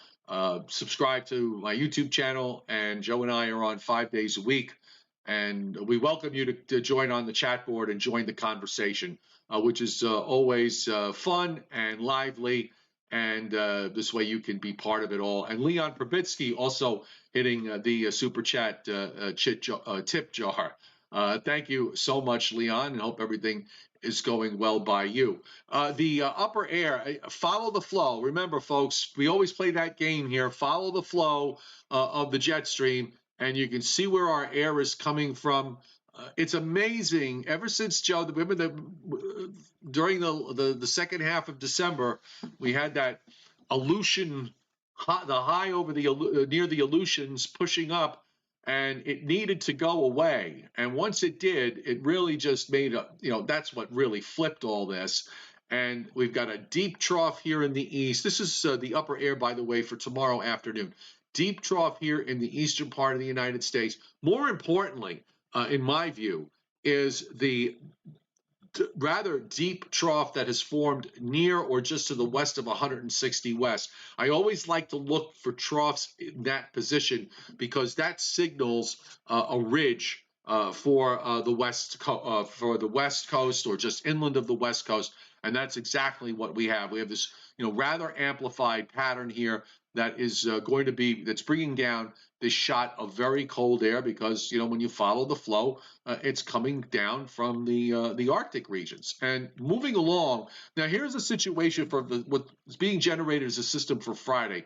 subscribe to my YouTube channel, and Joe and I are on 5 days a week. And we welcome you to join on the chat board and join the conversation, which is always fun and lively. And this way you can be part of it all. And Leon Probitsky also hitting the super chat tip jar. Thank you so much, Leon, and hope everything is going well by you. The upper air, follow the flow. Remember, folks, we always play that game here. Follow the flow of the jet stream, and you can see where our air is coming from. It's amazing. Ever since Joe, remember during the second half of December, we had that Aleutian, the high over the near the Aleutians pushing up, and it needed to go away. And once it did, it really just made that's what really flipped all this. And we've got a deep trough here in the east. This is the upper air, by the way, for tomorrow afternoon. Deep trough here in the eastern part of the United States. More importantly, in my view, is the rather deep trough that has formed near or just to the west of 160 west. I always like to look for troughs in that position because that signals a ridge for the west coast or just inland of the west coast, and that's exactly what we have. We have this rather amplified pattern here that is going to be that's bringing down this shot of very cold air because when you follow the flow, it's coming down from the Arctic regions and moving along. Now, here's a situation for what's being generated as a system for Friday.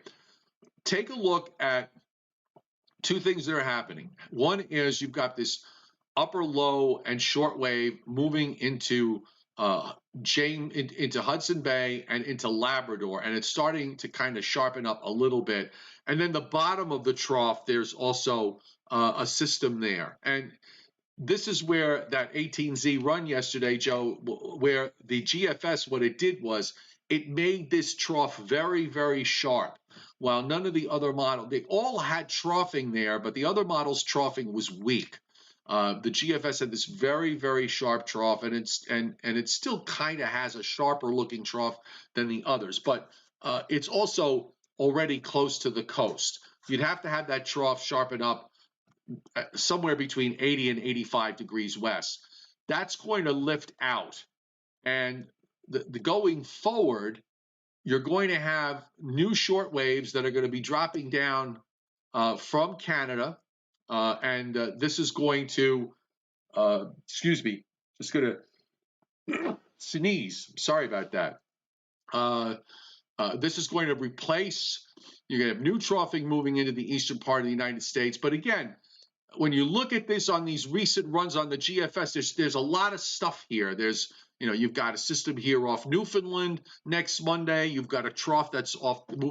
Take a look at two things that are happening. One is you've got this upper low and short wave moving into into Hudson Bay and into Labrador, and it's starting to kind of sharpen up a little bit. And then the bottom of the trough, there's also a system there. And this is where that 18Z run yesterday, Joe, where the GFS, what it did was it made this trough very, very sharp. While none of the other models, they all had troughing there, but the other models' troughing was weak. The GFS had this very, very sharp trough, and it still kind of has a sharper looking trough than the others, but it's also already close to the coast. You'd have to have that trough sharpen up somewhere between 80 and 85 degrees west. That's going to lift out, and the going forward, you're going to have new short waves that are going to be dropping down from Canada, and this is going to excuse me, just going to sneeze. Sorry about that. This is going to replace. You're going to have new troughing moving into the eastern part of the United States, but again, when you look at this on these recent runs on the GFS, there's a lot of stuff here. There's you've got a system here off Newfoundland next Monday. You've got a trough that's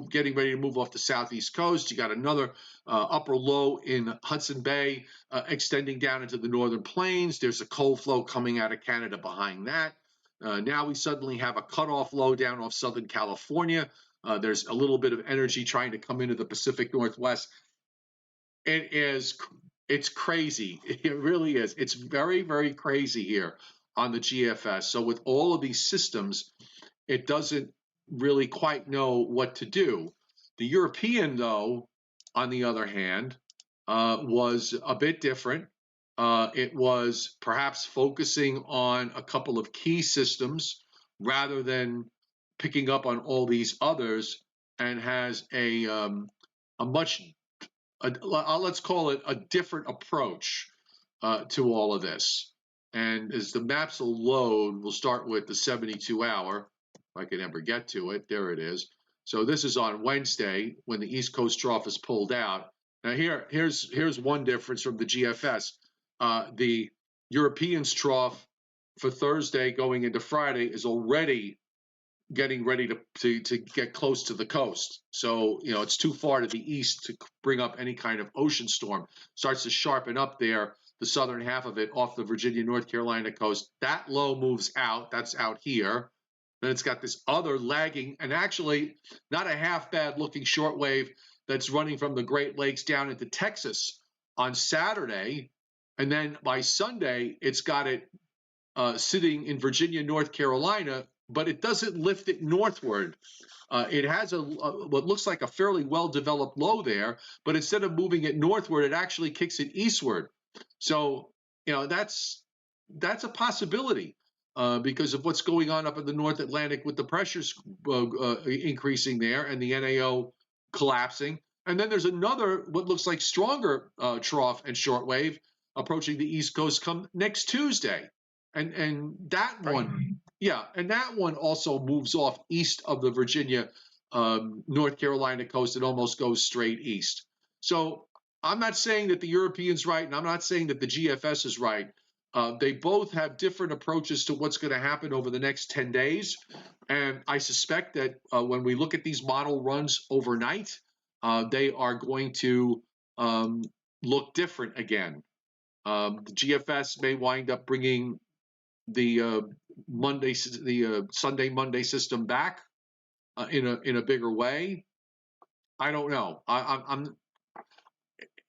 getting ready to move off the southeast coast. You got another upper low in Hudson Bay extending down into the northern plains. There's a cold flow coming out of Canada behind that. Now we suddenly have a cutoff low down off Southern California. There's a little bit of energy trying to come into the Pacific Northwest. It's crazy. It really is. It's very, very crazy here on the GFS. So with all of these systems, it doesn't really quite know what to do. The European, though, on the other hand, was a bit different. It was perhaps focusing on a couple of key systems rather than picking up on all these others, and has a much let's call it a different approach to all of this. And as the maps will load, we'll start with the 72-hour, if I can ever get to it. There it is. So this is on Wednesday when the East Coast trough is pulled out. Now here's one difference from the GFS. The Europeans trough for Thursday going into Friday is already getting ready to get close to the coast. So, it's too far to the east to bring up any kind of ocean storm. Starts to sharpen up there, the southern half of it off the Virginia, North Carolina coast. That low moves out. That's out here. Then it's got this other lagging, and actually not a half bad looking shortwave that's running from the Great Lakes down into Texas on Saturday. And then by Sunday, it's got it sitting in Virginia, North Carolina, but it doesn't lift it northward. It has what looks like a fairly well-developed low there, but instead of moving it northward, it actually kicks it eastward. So, that's a possibility because of what's going on up in the North Atlantic with the pressures increasing there and the NAO collapsing. And then there's another, what looks like stronger trough and shortwave approaching the East Coast come next Tuesday. And that one, yeah, and that one also moves off east of the Virginia, North Carolina coast. It almost goes straight east. So I'm not saying that the European's right, and I'm not saying that the GFS is right. They both have different approaches to what's going to happen over the next 10 days. And I suspect that when we look at these model runs overnight, they are going to look different again. The GFS may wind up bringing the Sunday Monday system back in a bigger way. I don't know.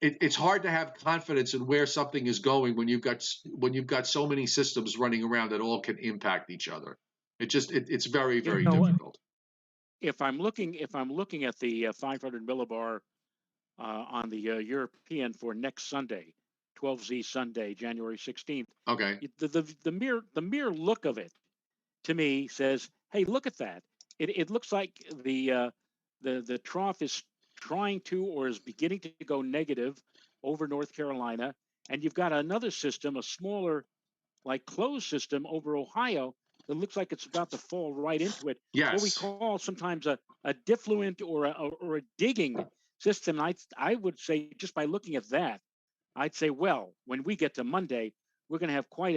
It's hard to have confidence in where something is going when you've got so many systems running around that all can impact each other. It's very You very know, difficult. if I'm looking at the 500 millibar on the European for next Sunday, 12Z Sunday, January 16th, Okay. the mere look of it to me says, hey, look at that. It looks like the trough is trying to or is beginning to go negative over North Carolina, and you've got another system, a smaller like closed system over Ohio that looks like it's about to fall right into it. What we Yes. call sometimes a diffluent or a digging system. I would say just by looking at that, I'd say, well, when we get to Monday, we're going to have quite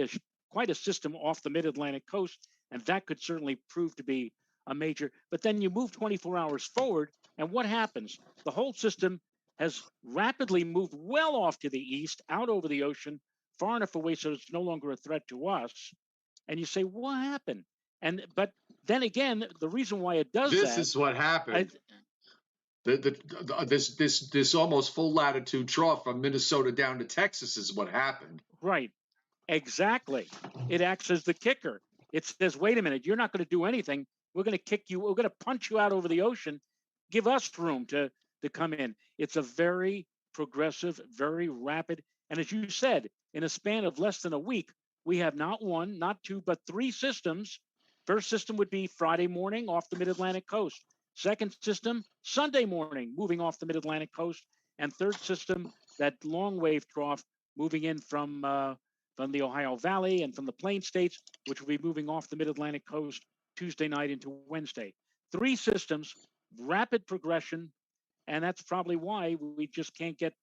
a system off the Mid-Atlantic coast, and that could certainly prove to be a major. But then you move 24 hours forward, and what happens? The whole system has rapidly moved well off to the east, out over the ocean, far enough away so it's no longer a threat to us. And you say, what happened? But then again, the reason why it does This that, is what happened. This almost full latitude trough from Minnesota down to Texas is what happened. right? Exactly. It acts as the kicker. It says, wait a minute, you're not going to do anything. We're going to kick you. We're going to punch you out over the ocean. Give us room to come in. It's a very progressive, very rapid. And as you said, in a span of less than a week, we have not one, not two, but three systems. First system would be Friday morning off the Mid-Atlantic coast. Second system, Sunday morning, moving off the Mid-Atlantic coast. And third system, that long wave trough moving in from the Ohio Valley and from the Plain States, which will be moving off the Mid-Atlantic coast Tuesday night into Wednesday. Three systems, rapid progression, and that's probably why we just can't get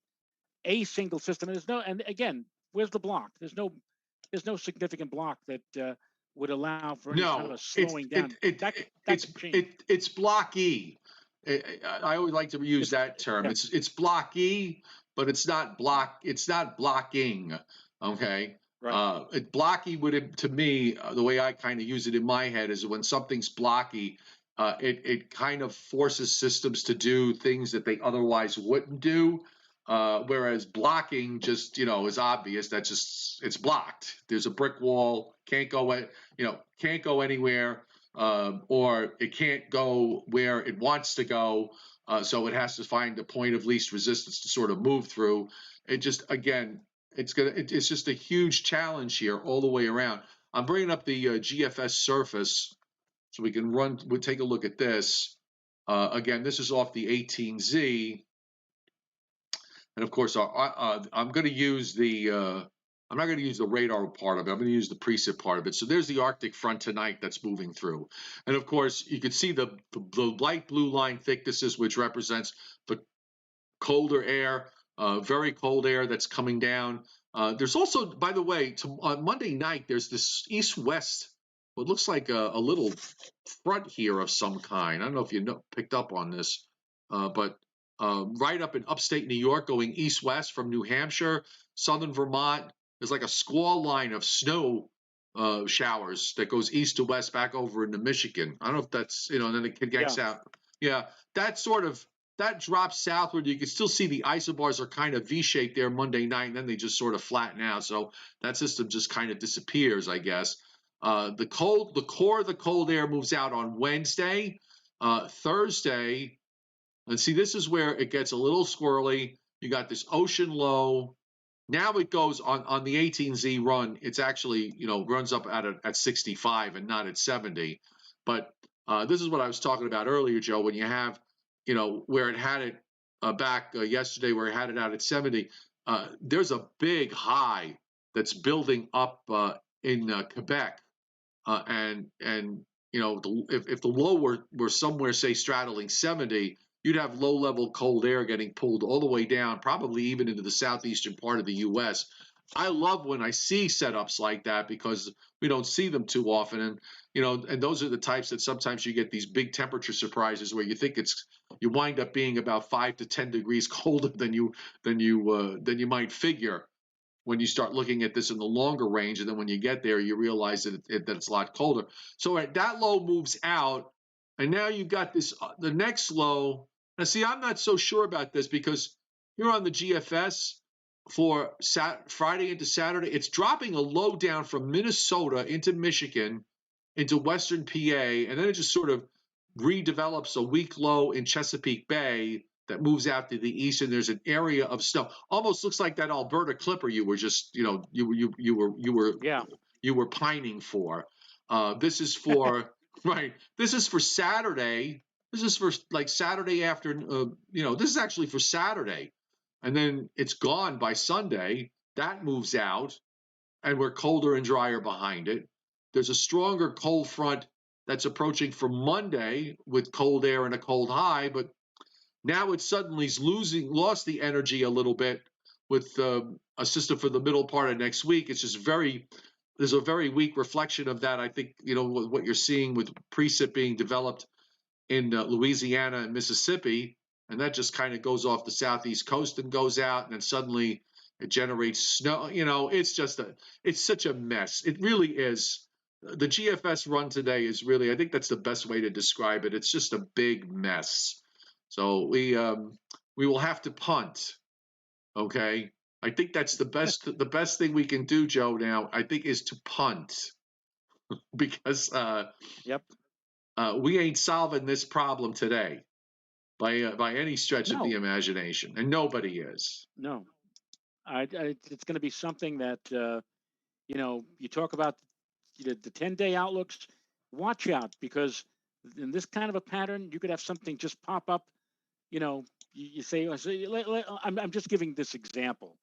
a single system. And again, where's the block? There's no significant block that would allow for any kind of No, a slowing down. That could change. it's blocky. I always like to use that term. Yeah, It's blocky, but it's not blocking. Okay. right. Blocky would, to me, the way I kind of use it in my head is when something's blocky, it kind of forces systems to do things that they otherwise wouldn't do. Whereas blocking just, is obvious. That's just, it's blocked. There's a brick wall, can't go anywhere, or it can't go where it wants to go. So it has to find a point of least resistance to sort of move through. It just, again, it's just a huge challenge here all the way around. I'm bringing up the GFS surface so we'll take a look at this. Again, this is off the 18Z. And of course, I'm going to use I'm not going to use the radar part of it. I'm going to use the precip part of it. So there's the Arctic front tonight that's moving through. And of course, you can see the light blue line thicknesses, which represents the colder air, very cold air that's coming down. There's also, by the way, on Monday night, there's this east-west, what looks like a little front here of some kind. I don't know if you picked up on this, but right up in upstate New York, going east-west from New Hampshire, southern Vermont, there's like a squall line of snow showers that goes east to west back over into Michigan. I don't know if that's, and then it gets out. Yeah, that drops southward. You can still see the isobars are kind of V-shaped there Monday night, and then they just sort of flatten out. So that system just kind of disappears, I guess. The core of the cold air moves out on Wednesday. Thursday, and see, this is where it gets a little squirrely. You got this ocean low. Now it goes on the 18Z run. It's actually, runs up at 65 and not at 70. But this is what I was talking about earlier, Joe, when you have, where it had it back yesterday, where it had it out at 70. there's a big high that's building up in Quebec, and if the low were somewhere, say, straddling 70, you'd have low level cold air getting pulled all the way down, probably even into the southeastern part of the U.S. I love when I see setups like that because we don't see them too often, and those are the types that sometimes you get these big temperature surprises where you wind up being about 5 to 10 degrees colder than you might figure when you start looking at this in the longer range, and then when you get there, you realize that it's a lot colder. So that low moves out, and now you've got this the next low. Now, see, I'm not so sure about this because here on the GFS for Friday into Saturday, it's dropping a low down from Minnesota into Michigan, into Western PA, and then it just sort of redevelops a weak low in Chesapeake Bay that moves out to the east, and there's an area of snow. Almost looks like that Alberta Clipper you were just, Yeah. you were pining for. This is for right. This is for Saturday. This is for like Saturday afternoon. This is actually for Saturday, and then it's gone by Sunday. That moves out, and we're colder and drier behind it. There's a stronger cold front that's approaching for Monday with cold air and a cold high, but now it suddenly lost the energy a little bit with a system for the middle part of next week. It's just there's a very weak reflection of that. I think, what you're seeing with precip being developed in Louisiana and Mississippi, and that just kind of goes off the southeast coast and goes out, and then suddenly it generates snow. It's such a mess. It really is. The GFS run today is really, I think that's the best way to describe it. It's just a big mess. So we will have to punt. Okay. I think that's the best thing we can do, Joe, now, I think, is to punt because Yep. we ain't solving this problem today by any stretch of the No. imagination, and nobody is. No. It's going to be something that you talk about the 10-day outlooks. Watch out, because in this kind of a pattern, you could have something just pop up. You say, I'm just giving this example.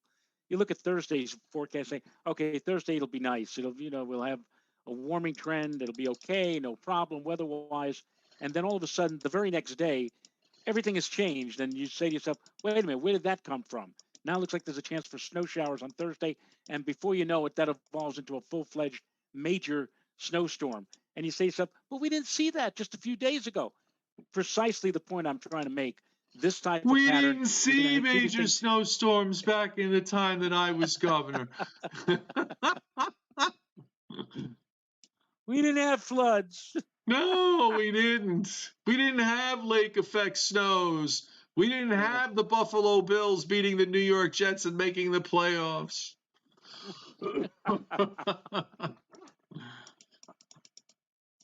You look at Thursday's forecast, say, okay, Thursday it'll be nice. We'll have a warming trend. It'll be okay, no problem weather-wise. And then all of a sudden, the very next day, everything has changed, and you say to yourself, wait a minute, where did that come from? Now it looks like there's a chance for snow showers on Thursday, and before you know it, that evolves into a full-fledged major snowstorm. And you say to yourself, well, we didn't see that just a few days ago. Precisely the point I'm trying to make. This type of We pattern, didn't you're going see to see these major things. snowstorms back in the time that I was governor. We didn't have floods. No, we didn't. We didn't have lake effect snows. We didn't have the Buffalo Bills beating the New York Jets and making the playoffs.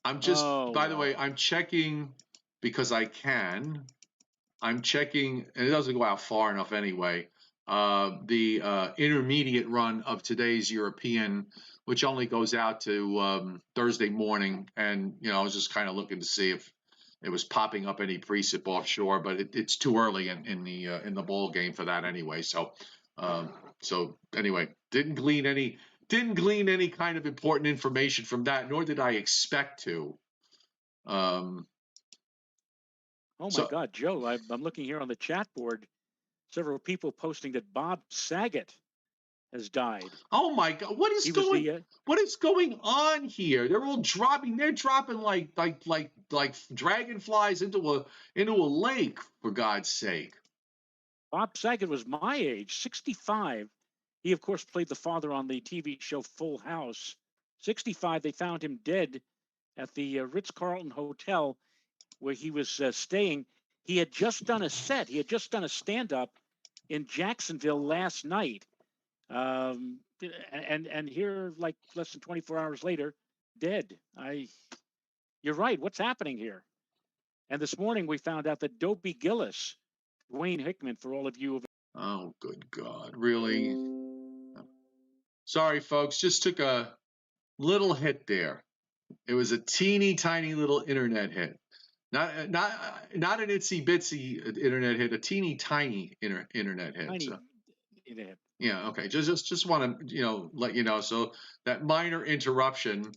By the way, I'm checking because I can. I'm checking, and it doesn't go out far enough anyway. The intermediate run of today's European, which only goes out to Thursday morning, and I was just kind of looking to see if it was popping up any precip offshore, but it's too early in the ball game for that anyway. So anyway, didn't glean any kind of important information from that, nor did I expect to. Oh my God, Joe! I'm looking here on the chat board. Several people posting that Bob Saget has died. Oh my God! What is going on here? They're all dropping. They're dropping like dragonflies into a lake. For God's sake! Bob Saget was my age, 65. He, of course, played the father on the TV show Full House. 65. They found him dead at the Ritz-Carlton Hotel where he was staying. He had just done a set. He had just done a stand-up in Jacksonville last night. And here, like less than 24 hours later, dead. You're right. What's happening here? And this morning we found out that Dobie Gillis, Wayne Hickman, for all of you. Oh, good God! Really? Sorry, folks. Just took a little hit there. It was a teeny tiny little internet hit. Not an itsy bitsy internet hit, a teeny tiny internet hit. Tiny So. internet. Yeah, okay. Just want to let you know. So that minor interruption.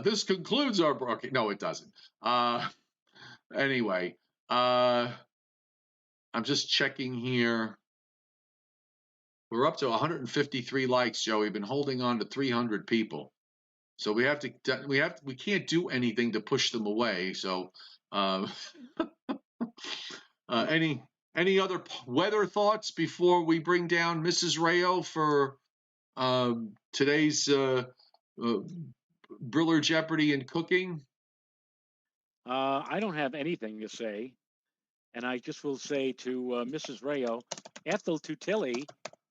This concludes our broadcast. No, it doesn't. Anyway, I'm just checking here. We're up to 153 likes, Joe. We've been holding on to 300 people, so we can't do anything to push them away. So, uh, any other weather thoughts before we bring down Mrs. Rayo for today's Briller Jeopardy and cooking? I don't have anything to say, and I just will say to Mrs. Rayo, Ethel to Tilly,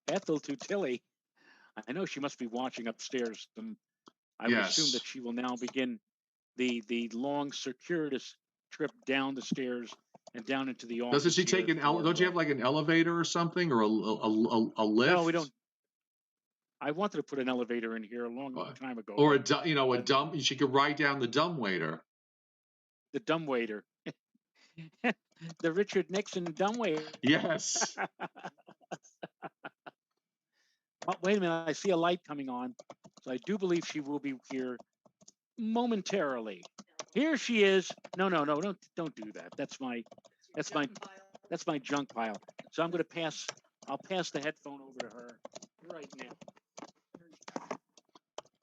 Ethel to Tilly. I know she must be watching upstairs, and I would assume Yes. that she will now begin the long circuitous trip down the stairs and down into the office. Doesn't she take an don't you have like an elevator or something, or a lift? No, we don't. I wanted to put an elevator in here a long time ago. Or a dumb. She could ride down the dumbwaiter. The dumbwaiter. The Richard Nixon dumbwaiter. Yes. Oh, wait a minute! I see a light coming on, so I do believe she will be here momentarily. Here she is. No, don't do that. That's my junk pile. So I'm going to pass. I'll pass the headphone over to her right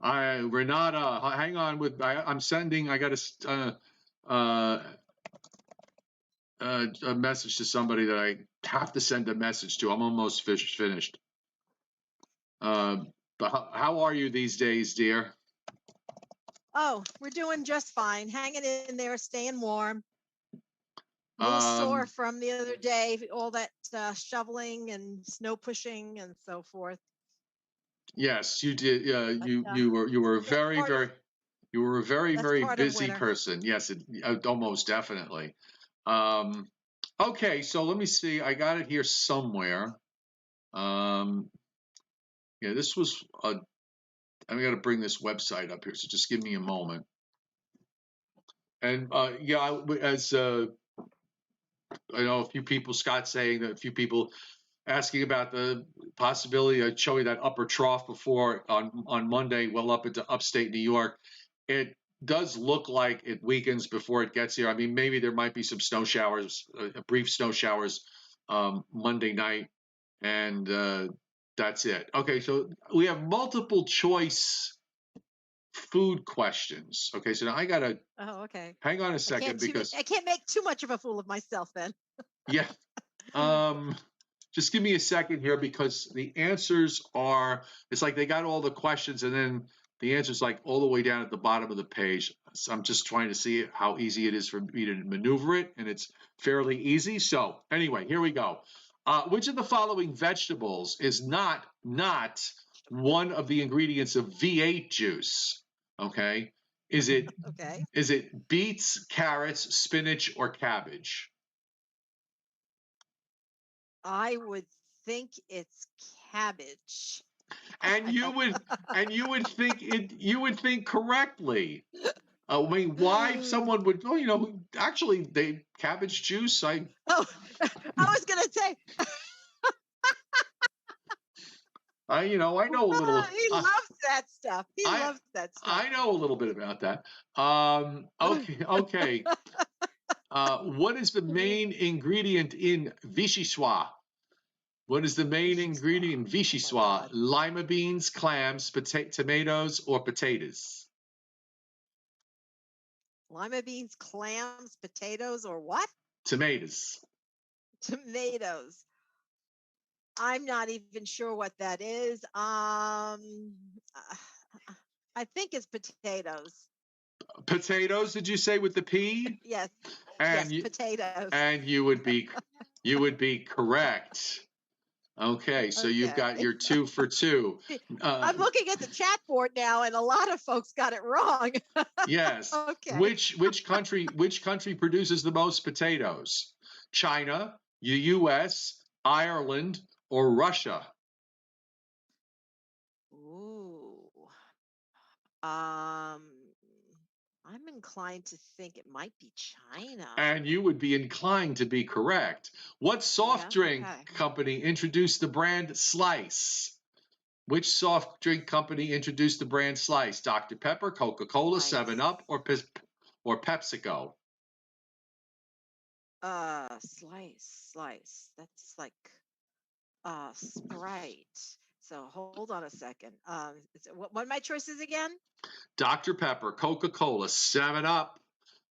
now. Renata, hang on. I'm sending. I got a message to somebody that I have to send a message to. I'm almost finished. But how are you these days, dear? Oh, we're doing just fine. Hanging in there, staying warm. A little sore from the other day, all that shoveling and snow pushing and so forth. Yes, you did. You were a very busy person. Yes, almost definitely. Okay, so let me see. I got it here somewhere. Yeah, this was I'm going to bring this website up here, so just give me a moment. And yeah, as I know a few people, Scott saying that a few people asking about the possibility of showing that upper trough before on Monday, well up into upstate New York. It does look like it weakens before it gets here. I mean, maybe there might be some snow showers, brief snow showers Monday night, and that's it. Okay, so we have multiple choice food questions. Okay, so now I gotta. Oh, okay. Hang on a second because I can't make too much of a fool of myself then. Yeah. Just give me a second here because the answers are. It's like they got all the questions and then the answers like all the way down at the bottom of the page. So I'm just trying to see how easy it is for me to maneuver it, and it's fairly easy. So anyway, here we go. Which of the following vegetables is not one of the ingredients of V8 juice? Okay. Is it okay? Is it beets, carrots, spinach, or cabbage? I would think it's cabbage. And you would think correctly. I mean, why someone would? Oh, actually, they cabbage juice. Oh, I was gonna say. I know a little. He loves that stuff. He loves that stuff. I know a little bit about that. Okay. What is the main ingredient in vichyssoise? What is the main ingredient in vichyssoise? Lima beans, clams, tomatoes, or potatoes? Lima beans, clams, potatoes, or what? Tomatoes. Tomatoes. I'm not even sure what that is. I think it's potatoes. Potatoes, did you say with the P? Yes. And yes, potatoes. And you would be correct. Okay, so you've got your 2 for 2. I'm looking at the chat board now, and a lot of folks got it wrong. Yes. Okay. Which country produces the most potatoes? China, the U.S., Ireland, or Russia? Ooh. I'm inclined to think it might be China. And you would be inclined to be correct. What soft drink okay. company introduced the brand Slice? Which soft drink company introduced the brand Slice? Dr. Pepper, Coca-Cola, Slice. 7-Up, or PepsiCo? Slice. That's like Sprite. So hold on a second. What are my choices again? Dr. Pepper, Coca-Cola, 7-Up,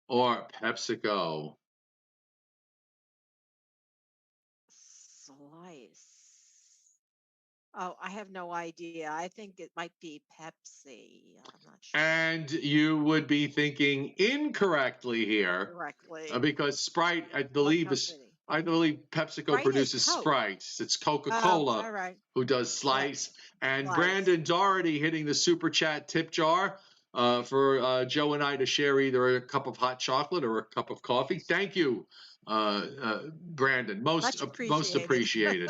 or PepsiCo? Slice. Oh, I have no idea. I think it might be Pepsi. I'm not sure. And you would be thinking incorrectly here, Correctly. because Sprite, I What believe, company? PepsiCo Sprite is produces Coke. Sprites. It's Oh, Coca-Cola all right. who does Yeah. Slice. And Slice. Brandon Doherty hitting the super chat tip jar for Joe and I to share either a cup of hot chocolate or a cup of coffee. Thank you, Brandon. Much Most appreciated.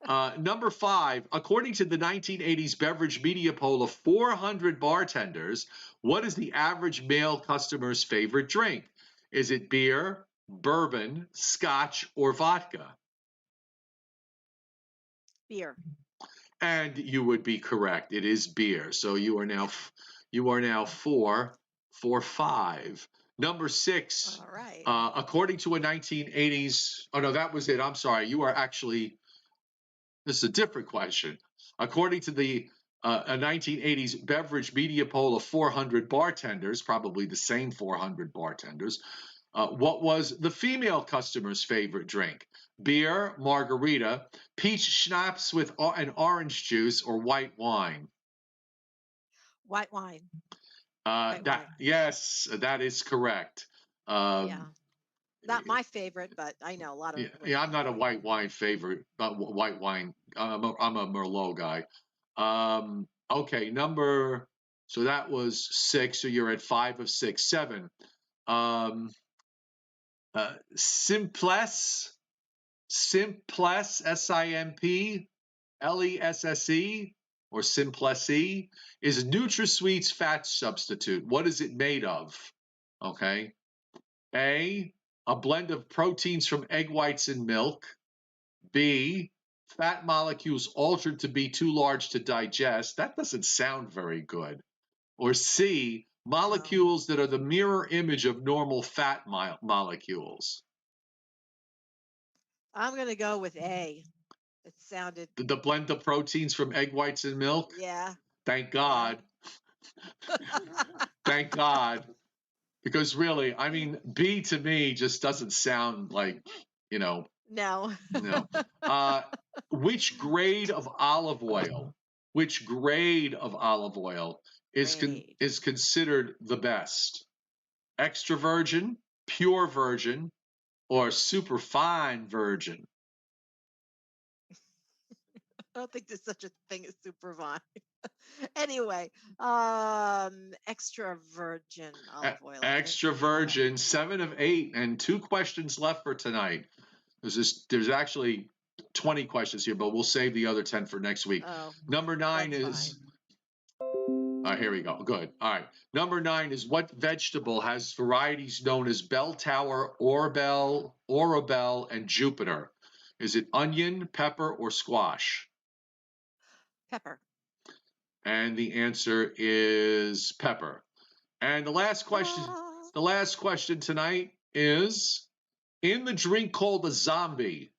Number 5, according to the 1980s beverage media poll of 400 bartenders, what is the average male customer's favorite drink? Is it beer, bourbon, scotch, or vodka? Beer. And you would be correct. It is beer. So you are now 4 for 5. Number 6, All right. according to a 1980s. Oh no, that was it. I'm sorry. You are actually. This is a different question. According to a 1980s beverage media poll of 400 bartenders, probably the same 400 bartenders, what was the female customer's favorite drink? Beer, margarita, peach schnapps with an orange juice, or white wine? White wine. White wine. Yes, that is correct. Yeah. Not my favorite, but I know a lot of women. I'm not a white wine favorite, but white wine. I'm a Merlot guy. Okay, so that was 6. So you're at 5 of 6, 7. Simplesse, SIMPLESSE, or Simplesse, is NutraSweet's fat substitute. What is it made of? Okay. A blend of proteins from egg whites and milk. B, fat molecules altered to be too large to digest. That doesn't sound very good. Or C, molecules that are the mirror image of normal fat molecules. I'm going to go with A. It sounded. The blend of proteins from egg whites and milk? Yeah. Thank God. Yeah. Thank God. Because really, I mean, B to me just doesn't sound like, No. No. Which grade of olive oil? Which grade of olive oil is considered the best? Extra virgin, pure virgin, or super fine virgin? I don't think there's such a thing as super fine. Anyway, extra virgin olive oil. Extra virgin, 7 of 8, and 2 questions left for tonight. There's actually 20 questions here, but we'll save the other 10 for next week. Oh, Number 9 is. All right, here we go. Good. All right. Number 9 is, what vegetable has varieties known as bell tower, orabelle, and Jupiter? Is it onion, pepper, or squash? Pepper. And the answer is pepper. And the last question tonight is, in the drink called a zombie,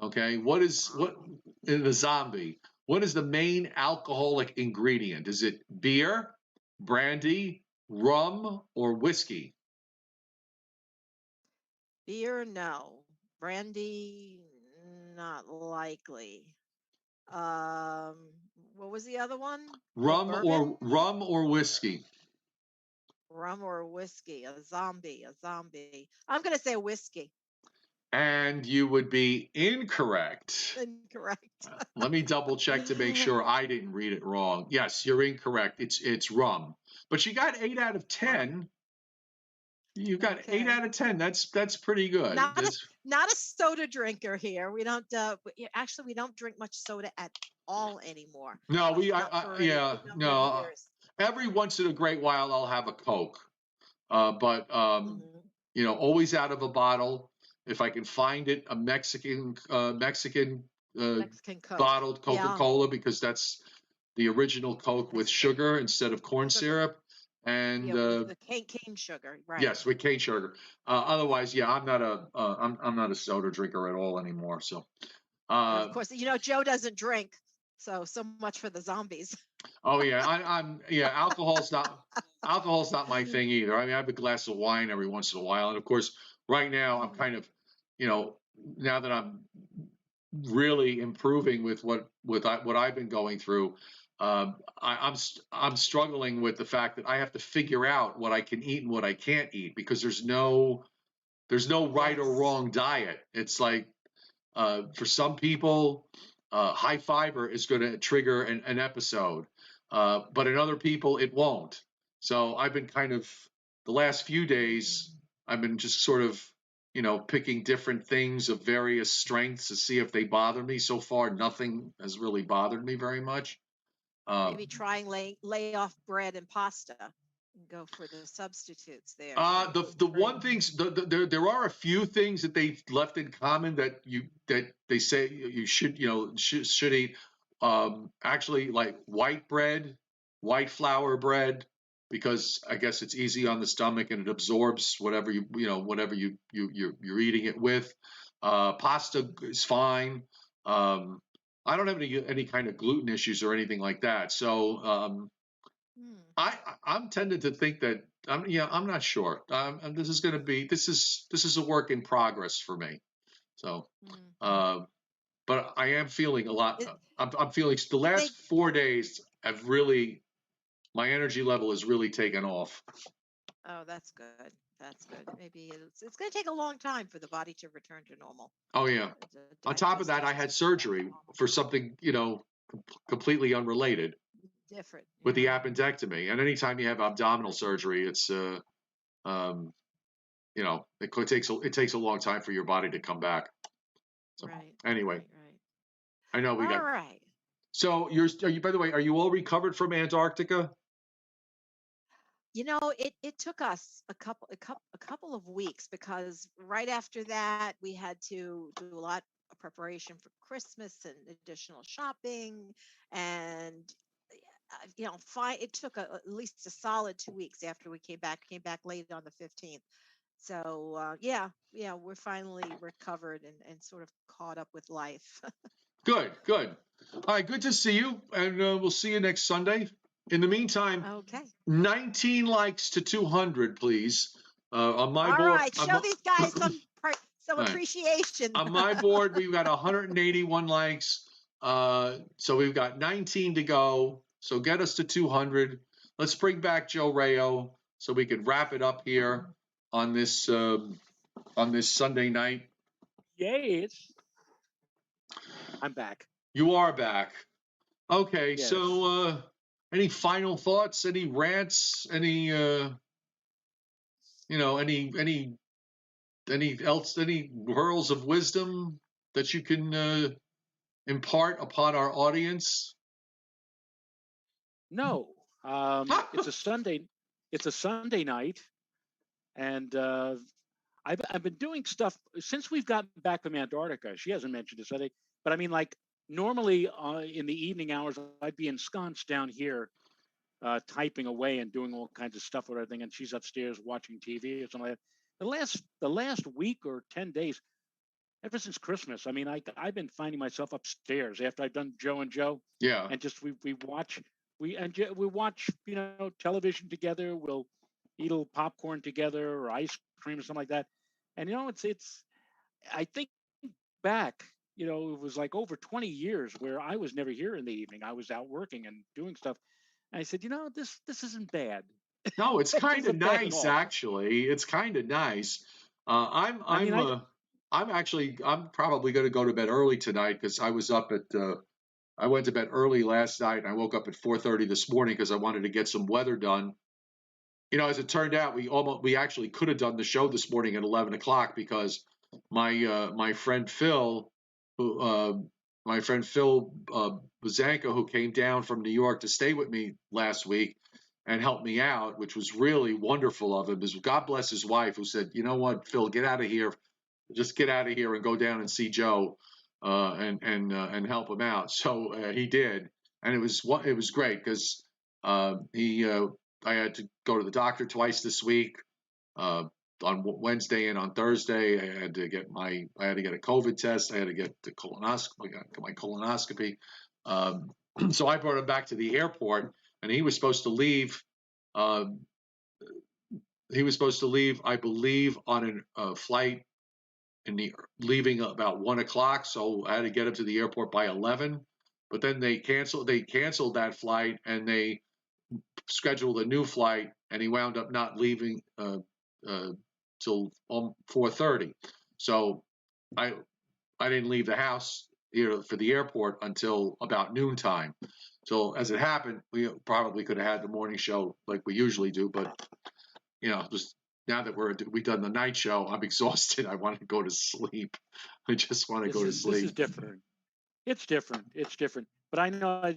okay, what in the zombie, what is the main alcoholic ingredient? Is it beer, brandy, rum, or whiskey? Beer, no. Brandy, not likely. What was the other one? Rum bourbon? rum or whiskey? Rum or whiskey? A zombie. I'm going to say whiskey. And you would be incorrect. Incorrect. Let me double check to make sure I didn't read it wrong. Yes, you're incorrect. It's rum. But you got 8 out of 10. You got 8 out of 10. That's pretty good. Not a soda drinker here. We don't. Actually, we don't drink much soda at all anymore. No, no. Every once in a great while, I'll have a Coke. but Mhm. always out of a bottle. If I can find it, a Mexican Mexican Coke. bottled Yeah, Coca-Cola, because that's the original Coke with that's good. sugar instead of corn Sugar. syrup. And Yeah, with the cane sugar, right? yes, with cane sugar. Otherwise, yeah, I'm not a soda drinker at all anymore. So, And uh, of course, Joe doesn't drink, so much for the zombies. oh yeah, yeah, alcohol's not my thing either. I mean, I have a glass of wine every once in a while, and of course, right now I'm kind of, you know, now that I'm really improving with what I've been going through. I'm struggling with the fact that I have to figure out what I can eat and what I can't eat, because there's no right or Yes. wrong diet. It's like, for some people, high fiber is going to trigger an episode, but in other people, it won't. So I've been kind of, the last few days, I've been just sort of, picking different things of various strengths to see if they bother me. So far, nothing has really bothered me very much. Uh, Maybe trying lay off bread and pasta and go for the substitutes there. the Right. one things there are a few things that they've left in common that they say you should should eat. Actually, like white bread, white flour bread, because I guess it's easy on the stomach and it absorbs whatever whatever you're eating it with. Pasta is fine. Um, I don't have any kind of gluten issues or anything like that. So Hmm. I'm tended to think that I'm not sure. And this is a work in progress for me. So, Hmm. uh, but I am feeling a lot. It, I'm feeling the you last think? 4 days have really, my energy level has really taken off. Oh, that's good. That's good. Maybe it's going to take a long time for the body to return to normal. Oh yeah. The On top of digestive that, I had system. surgery for something completely unrelated, Different. with the Yeah. appendectomy. And anytime you have abdominal surgery, it's um, it takes a long time for your body to come back. So Right. anyway, Right. I know we All got. right. So are you, by the way, are you all recovered from Antarctica? It took us a couple of weeks, because right after that we had to do a lot of preparation for Christmas and additional shopping, and fine. It took at least a solid 2 weeks after we came back late on the 15th. So yeah, we're finally recovered and sort of caught up with life. Good, good. All right, good to see you, and we'll see you next Sunday. In the meantime, Okay. 19 likes to 200, please. On my All board, right. Show these guys some all right. appreciation. On my board, we've got 181 likes. So we've got 19 to go. So get us to 200. Let's bring back Joe Rayo so we can wrap it up here on this Sunday night. Yes, I'm back. You are back. Okay, Yes. so any final thoughts? Any rants? Any any pearls of wisdom that you can impart upon our audience? No. It's a Sunday. It's a Sunday night, and I've been doing stuff since we've gotten back from Antarctica. She hasn't mentioned this, I think, but I mean, like normally in the evening hours, I'd be ensconced down here, typing away and doing all kinds of stuff with everything, and she's upstairs watching TV or something like that. The last week or 10 days, ever since Christmas, I mean, I've been finding myself upstairs after I've done Joe and Joe, Yeah, and just we watch television together. We'll eat a little popcorn together or ice cream or something like that, and it's I think back, it was like over 20 years where I was never here in the evening. I was out working and doing stuff. And I said, this isn't bad. no, it's It kind of isn't bad at nice all. actually. It's kind of nice. I mean, I'm probably going to go to bed early tonight because I went to bed early last night and I woke up at 4:30 this morning because I wanted to get some weather done. As it turned out, we actually could have done the show this morning at 11 o'clock, because my friend Phil, who my friend Phil Bazanka, who came down from New York to stay with me last week, and helped me out, which was really wonderful of him. God bless his wife, who said, "You know what, Phil, get out of here. Just get out of here and go down and see Joe, and help him out." So he did, and it was great because I had to go to the doctor twice this week. On Wednesday and on Thursday, I had to get a COVID test. I had to get my colonoscopy. So I brought him back to the airport, and he was supposed to leave. I believe, on a flight leaving about 1 o'clock. So I had to get him to the airport by 11. But then they canceled that flight, and they scheduled a new flight, and he wound up not leaving till 4:30. So I didn't leave the house for the airport until about noontime. So as it happened, we probably could have had the morning show like we usually do, but just now that we've done the night show, I'm exhausted. I want to go to sleep. I just want to go to sleep. This is different. It's different. It's different. But I know, it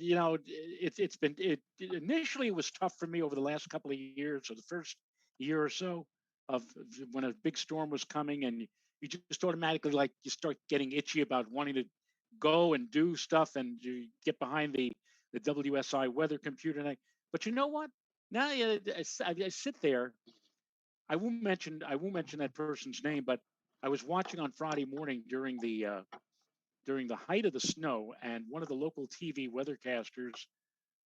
initially it was tough for me over the last couple of years, or the first year or so, of when a big storm was coming, and you just automatically, like, you start getting itchy about wanting to go and do stuff, and you get behind the WSI weather computer. But you know what? Now I sit there. I won't mention that person's name, but I was watching on Friday morning during the height of the snow, and one of the local TV weathercasters,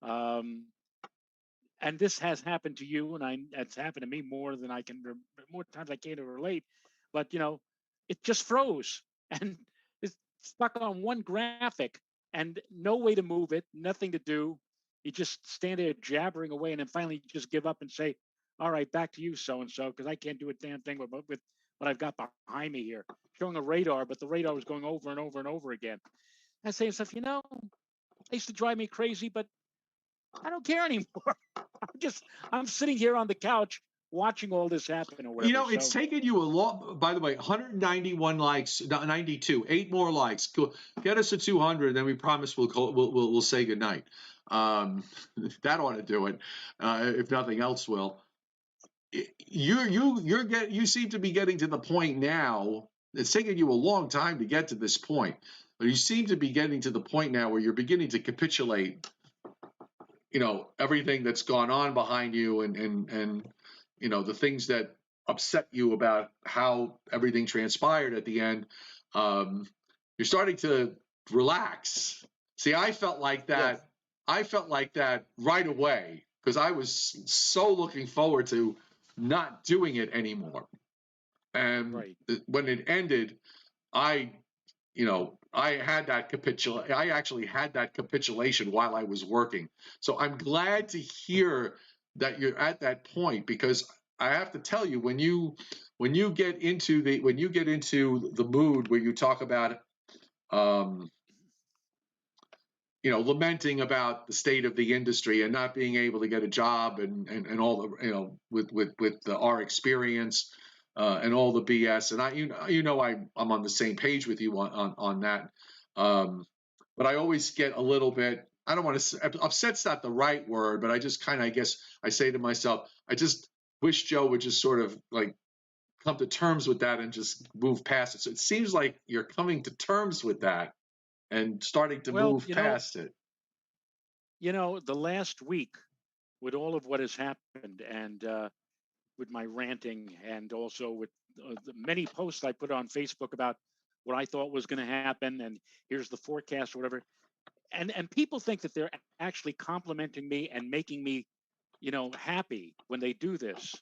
um, and this has happened to you, and it's happened to me more times I can't relate, but it just froze, and it's stuck on one graphic, and no way to move it, nothing to do. You just stand there jabbering away, and then finally just give up and say, "All right, back to you, so and so," because I can't do a damn thing with what I've got behind me here, showing a radar, but the radar was going over and over and over again. I say stuff, it used to drive me crazy, but I don't care anymore. I'm sitting here on the couch watching all this happen, or whatever. It's taken you a lot. By the way, 191 likes, 92, 8 more likes. Get us to 200, then we promise we'll say goodnight. That ought to do it. If nothing else will. You seem to be getting to the point now. It's taken you a long time to get to this point, but you seem to be getting to the point now where you're beginning to capitulate. Everything that's gone on behind you, and the things that upset you about how everything transpired at the end. You're starting to relax. See, I felt like that. Yes. I felt like that right away, because I was so looking forward to not doing it anymore. And right. When it ended, I had that I actually had that capitulation while I was working. So I'm glad to hear that you're at that point, because I have to tell you, when you get into the mood where you talk about lamenting about the state of the industry and not being able to get a job, and all the with our experience, and all the BS, and I'm on the same page with you on that. But I always get a little bit, I don't want to say, upset's not the right word, but I just kind of, I guess I say to myself, I just wish Joe would just sort of like come to terms with that and just move past it. So it seems like you're coming to terms with that and starting to move past it. The last week, with all of what has happened, and with my ranting, and also with the many posts I put on Facebook about what I thought was going to happen, and here's the forecast or whatever, and people think that they're actually complimenting me and making me happy when they do this.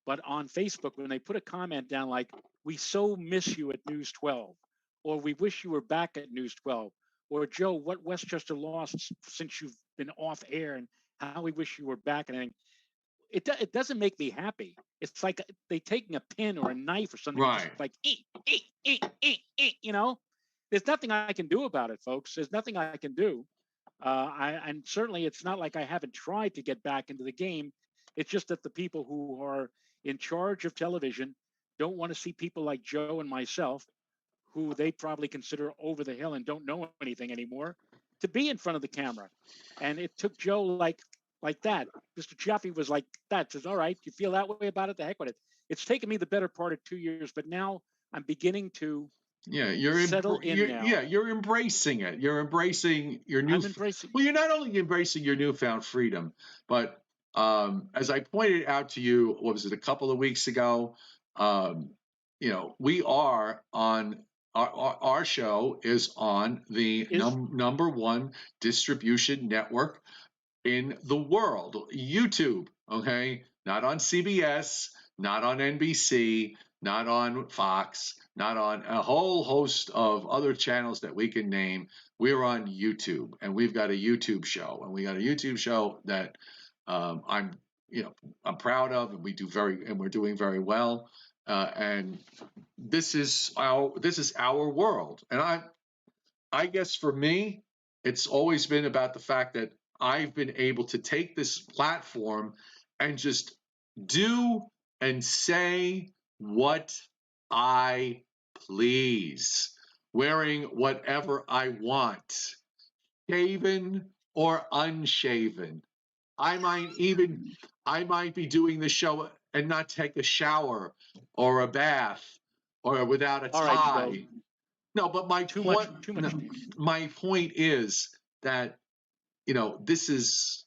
But on Facebook, when they put a comment down like, "We so miss you at News 12," or "We wish you were back at News 12," or "Joe, what Westchester lost since you've been off air, and how we wish you were back," and it doesn't make me happy. It's like they taking a pin or a knife or something, right. Just like There's nothing I can do about it, folks. There's nothing I can do. And certainly it's not like I haven't tried to get back into the game. It's just that the people who are in charge of television don't want to see people like Joe and myself, who they probably consider over the hill and don't know anything anymore, to be in front of the camera. And it took Joe like like that. Mr. Jaffe was like that. Says, all right, you feel that way about it? The heck with it. It's taken me the better part of 2 years, but now I'm beginning to settle in now. You're embracing it. You're embracing your new. I'm embracing. Well, you're not only embracing your newfound freedom, but as I pointed out to you, what was it, a couple of weeks ago? We are on. Our show is on the number one distribution network in the world, YouTube, okay? Not on CBS, not on NBC, not on Fox, not on a whole host of other channels that we can name. We're on YouTube, and we've got a YouTube show, and we got a YouTube show that I'm proud of, and we're doing very well. And this is our world, and I guess for me, it's always been about the fact that I've been able to take this platform and just do and say what I please, wearing whatever I want, shaven or unshaven. I might be doing the show and not take a shower or a bath or without a tie. Right, no, but my too point, much. No, my point is that this is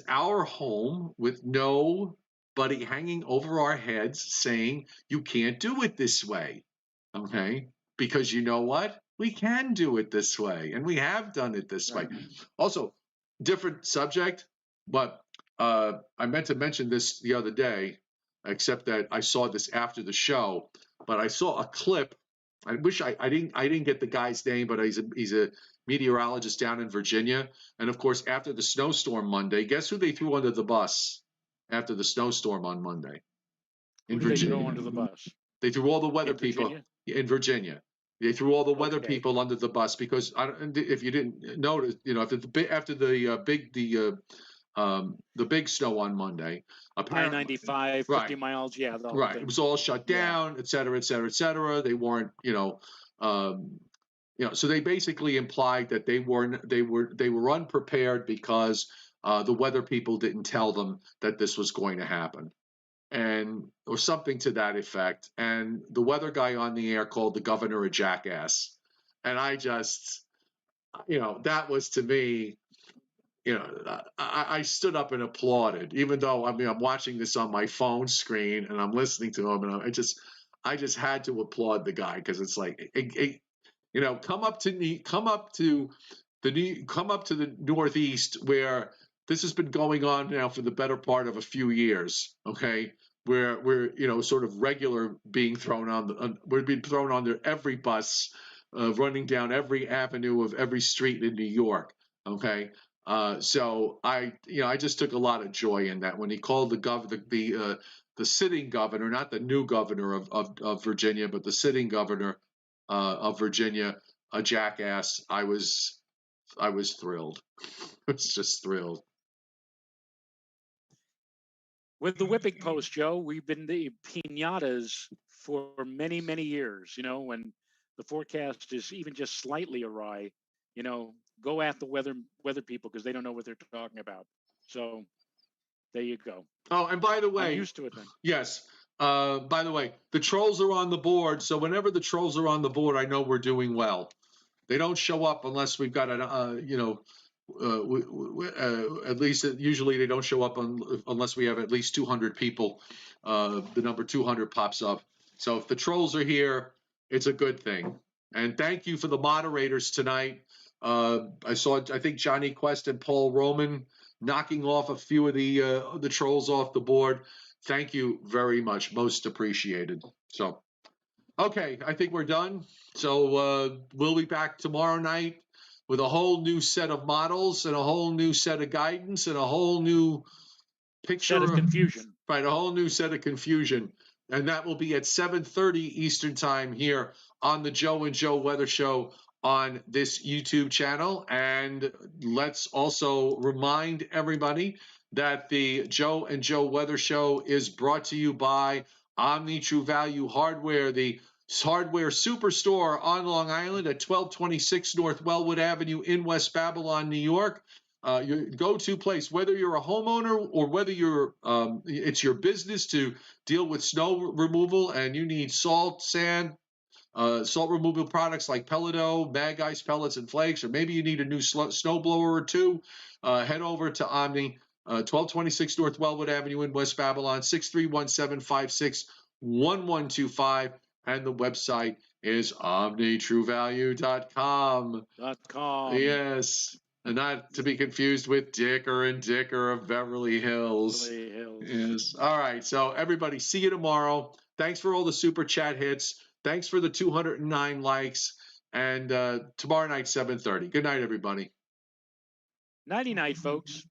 our home with nobody hanging over our heads saying you can't do it this way, okay? Because you know what? We can do it this way, and we have done it this way. Also, different subject, but I meant to mention this the other day, except that I saw this after the show. But I saw a clip. I wish I didn't get the guy's name, but he's a meteorologist down in Virginia. And of course, after the snowstorm Monday, guess who they threw under the bus after the snowstorm on Monday? In Virginia. They throw under the bus? They threw all the weather people in Virginia. They threw all the weather people under the bus because if you didn't notice, after the big snow on Monday, apparently I-95, 50 miles, the whole thing. It was all shut down, et cetera, et cetera, et cetera. They weren't, so they basically implied that they were unprepared because the weather people didn't tell them that this was going to happen, or something to that effect. And the weather guy on the air called the governor a jackass, and I just, that was to me. I stood up and applauded, even though I'm watching this on my phone screen and I'm listening to him, and I just had to applaud the guy because it's like, come up to the Northeast where this has been going on now for the better part of a few years, okay? Where we're sort of regular being thrown on we're being thrown under every bus, running down every avenue of every street in New York, okay? So I just took a lot of joy in that when he called the sitting governor, not the new governor of Virginia, but the sitting governor of Virginia, a jackass. I was thrilled. I was just thrilled. With the whipping post, Joe, we've been the piñatas for many, many years. When the forecast is even just slightly awry, go at the weather people because they don't know what they're talking about. So there you go. Oh, and by the way, I'm used to it then. Yes. By the way, the trolls are on the board. So whenever the trolls are on the board, I know we're doing well. They don't show up unless we've got at least usually they don't show up unless we have at least 200 people. The number 200 pops up. So if the trolls are here, it's a good thing. And thank you for the moderators tonight. I think Johnny Quest and Paul Roman knocking off a few of the trolls off the board. Thank you very much. Most appreciated. So, okay, I think we're done. So we'll be back tomorrow night with a whole new set of models and a whole new set of guidance and a whole new picture set of confusion. Right, a whole new set of confusion. And that will be at 7:30 Eastern time here on the Joe and Joe Weather Show on this YouTube channel. And let's also remind everybody that the Joe and Joe Weather Show is brought to you by Omni True Value Hardware, the hardware superstore on Long Island at 1226 North Wellwood Avenue in West Babylon, New York. your go-to place, whether you're a homeowner or whether you're it's your business to deal with snow removal and you need salt, sand, salt removal products like Pelleto, Mag Ice pellets and flakes, or maybe you need a new snow blower or two, head over to Omni, 1226 North Wellwood Avenue in West Babylon, 631-756-1125, and the website is omnitruevalue.com. Yes. And not to be confused with Dicker and Dicker of Beverly Hills. Beverly Hills. Yes. All right. So everybody, see you tomorrow. Thanks for all the super chat hits. Thanks for the 209 likes. And tomorrow night, 7:30. Good night, everybody. Nighty night, folks.